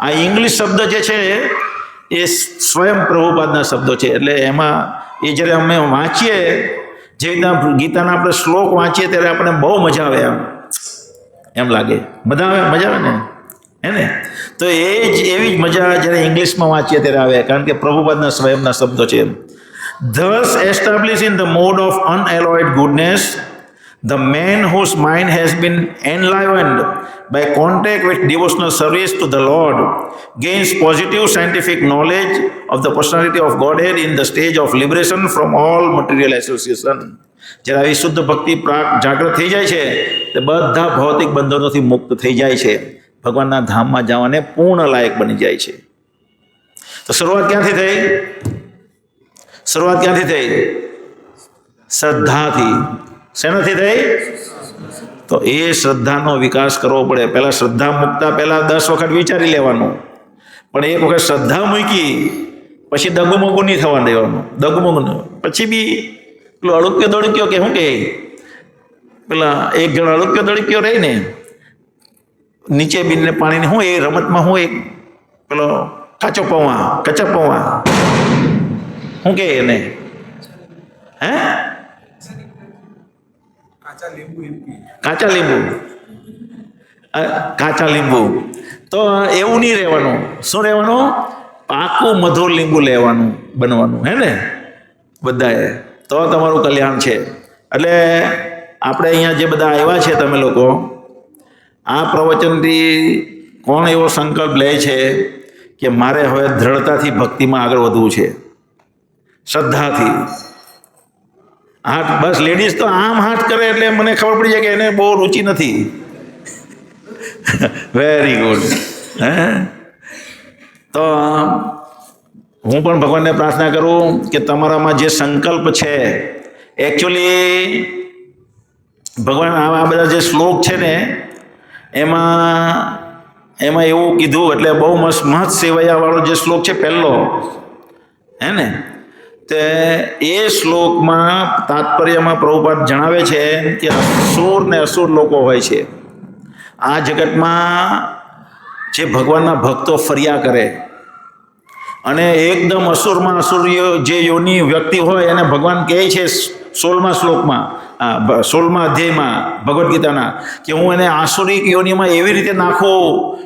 આ ઇંગ્લિશ શબ્દ જે છે એ સ્વયં પ્રભુપાદના શબ્દો છે. એટલે એમાં એ જ્યારે અમે વાંચીએ, જે રીતના ગીતાના આપણે શ્લોક વાંચીએ ત્યારે આપણે બહુ મજા આવે, એમ લાગે, મજા આવે ને, હે ને. તો એવી જ મજા જ્યારે ઇંગ્લિશમાં વાંચીએ ત્યારે આવે, કારણ કે પ્રભુપાદના સ્વયંના શબ્દો છે. Thus established in the mode of unalloyed goodness, the man whose mind has been enlivened by contact with devotional service to the Lord gains positive scientific knowledge of the personality of Godhead in the stage of liberation from all material association. જ્યારે આવી શુદ્ધ ભક્તિ જાગૃત થઈ જાય છે તે બધા ભૌતિક બંધનોથી મુક્ત થઈ જાય છે, ભગવાનના ધામમાં જવાને પૂર્ણ લાયક બની જાય છે. તો શરૂઆત ક્યાંથી થઈ? શ્રદ્ધાથી. શેનાથી થઈ? તો એ શ્રદ્ધાનો વિકાસ કરવો પડે. પહેલાં શ્રદ્ધા મૂકતા પહેલાં 10 વખત વિચારી લેવાનું, પણ એક વખત શ્રદ્ધા મૂકી પછી દગુમગું નહીં થવા દેવાનું. દગુમગું પછી બી પેલો અડુક્યો દડુક્યો કે શું કે, પેલા એક જણ અડુક્યો દડુક્યો રહી ને નીચે બીને પાણીને, હું એ રમતમાં હું એક પેલો કચા પૌવા શું કે એને, હે કાચા લીંબુ. તો એવું નહીં રહેવાનું. શું રહેવાનું? પાકું મધુર લીંબુ લેવાનું, બનવાનું, હે ને બધાએ. તો તમારું કલ્યાણ છે. એટલે આપણે અહીંયા જે બધા આવ્યા છે તમે લોકો, આ પ્રવચનથી કોણ એવો સંકલ્પ લે છે કે મારે હવે દ્રઢતાથી ભક્તિમાં આગળ વધવું છે, શ્રદ્ધાથી? હાથ બસ લેડીઝ તો આમ હાથ કરે એટલે મને ખબર પડી જાય કે એને બહુ રુચિ નથી. Very good. હે, તો હું પણ ભગવાનને પ્રાર્થના કરું કે તમારામાં જે સંકલ્પ છે, એકચ્યુઅલી ભગવાન આ બધા જે શ્લોક છે ને એમાં એવું કીધું, એટલે બહુ મહત સેવૈયાવાળો જે શ્લોક છે પહેલો, હે ને, તે એ શ્લોકમાં તાત્પર્યમાં પ્રભુપાદ જણાવે છે કે અસુર ને અસુર લોકો હોય છે આ જગતમાં, જે ભગવાનના ભક્તો ફર્યા કરે, અને એકદમ અસુરમાં અસુર્ય જે યોની વ્યક્તિ હોય એને ભગવાન કહે છે 16મા શ્લોકમાં, 16મા અધ્યાયમાં ભગવદ્ ગીતાના, કે હું એને આસુરિક યોનિમાં એવી રીતે નાખું,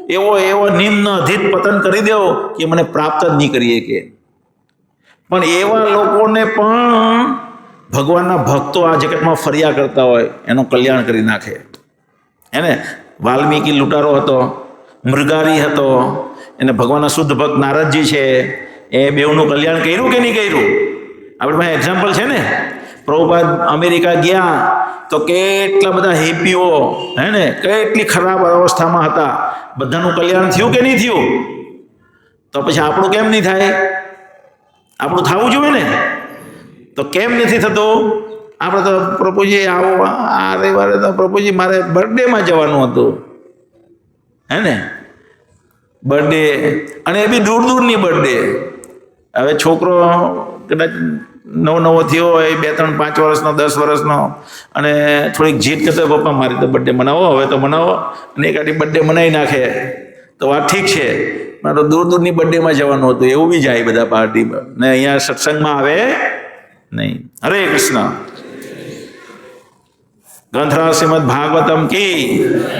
એવો નિમ્ન અધિત પતન કરી દો કે મને પ્રાપ્ત જ નહીં કરીએ કે. પણ એવા લોકોને પણ ભગવાનના ભક્તો આ જગતમાં ફર્યા કરતા હોય એનું કલ્યાણ કરી નાખે. એને વાલ્મીકી લૂંટારો હતો, મૃગારી હતો, એને ભગવાનના શુદ્ધ ભક્ત નારદજી છે, એ બેઉનું કલ્યાણ કર્યું કે નહીં કર્યું? આપણે પાસે એક્ઝામ્પલ છે ને. પ્રભુપાદ અમેરિકા ગયા તો કેટલા બધા હિપ્પીઓ, હે ને, કેટલી ખરાબ અવસ્થામાં હતા, બધાનું કલ્યાણ થયું કે નહીં થયું? તો પછી આપણું કેમ નહીં થાય? આપણું થવું જોઈએ ને. તો કેમ નથી થતું? આપણે તો પ્રભુજી આવો, આ રવિવારે તો પ્રભુજી મારે બર્થડેમાં જવાનું હતું, હે ને, બર્થડે, અને એ બી દૂર દૂરની બર્થડે. હવે છોકરો કદાચ નવો થયો હોય, 2, 3, 5 વર્ષનો, 10 વર્ષનો, અને થોડીક જીદ કરતો હોય, પપ્પા મારી તો બર્થડે મનાવો, હવે તો મનાવો, અને એકાદી બર્થડે મનાવી નાખે તો વાત ઠીક છે. મારે દૂર દૂરની બર્થડેમાં જવાનું હતું, એવું બી જાય બધા પાર્ટીમાં, ને અહીંયા સત્સંગમાં આવે નહીં. હરે કૃષ્ણ. ગ્રંથરાજ શ્રીમદ ભાગવતમ કી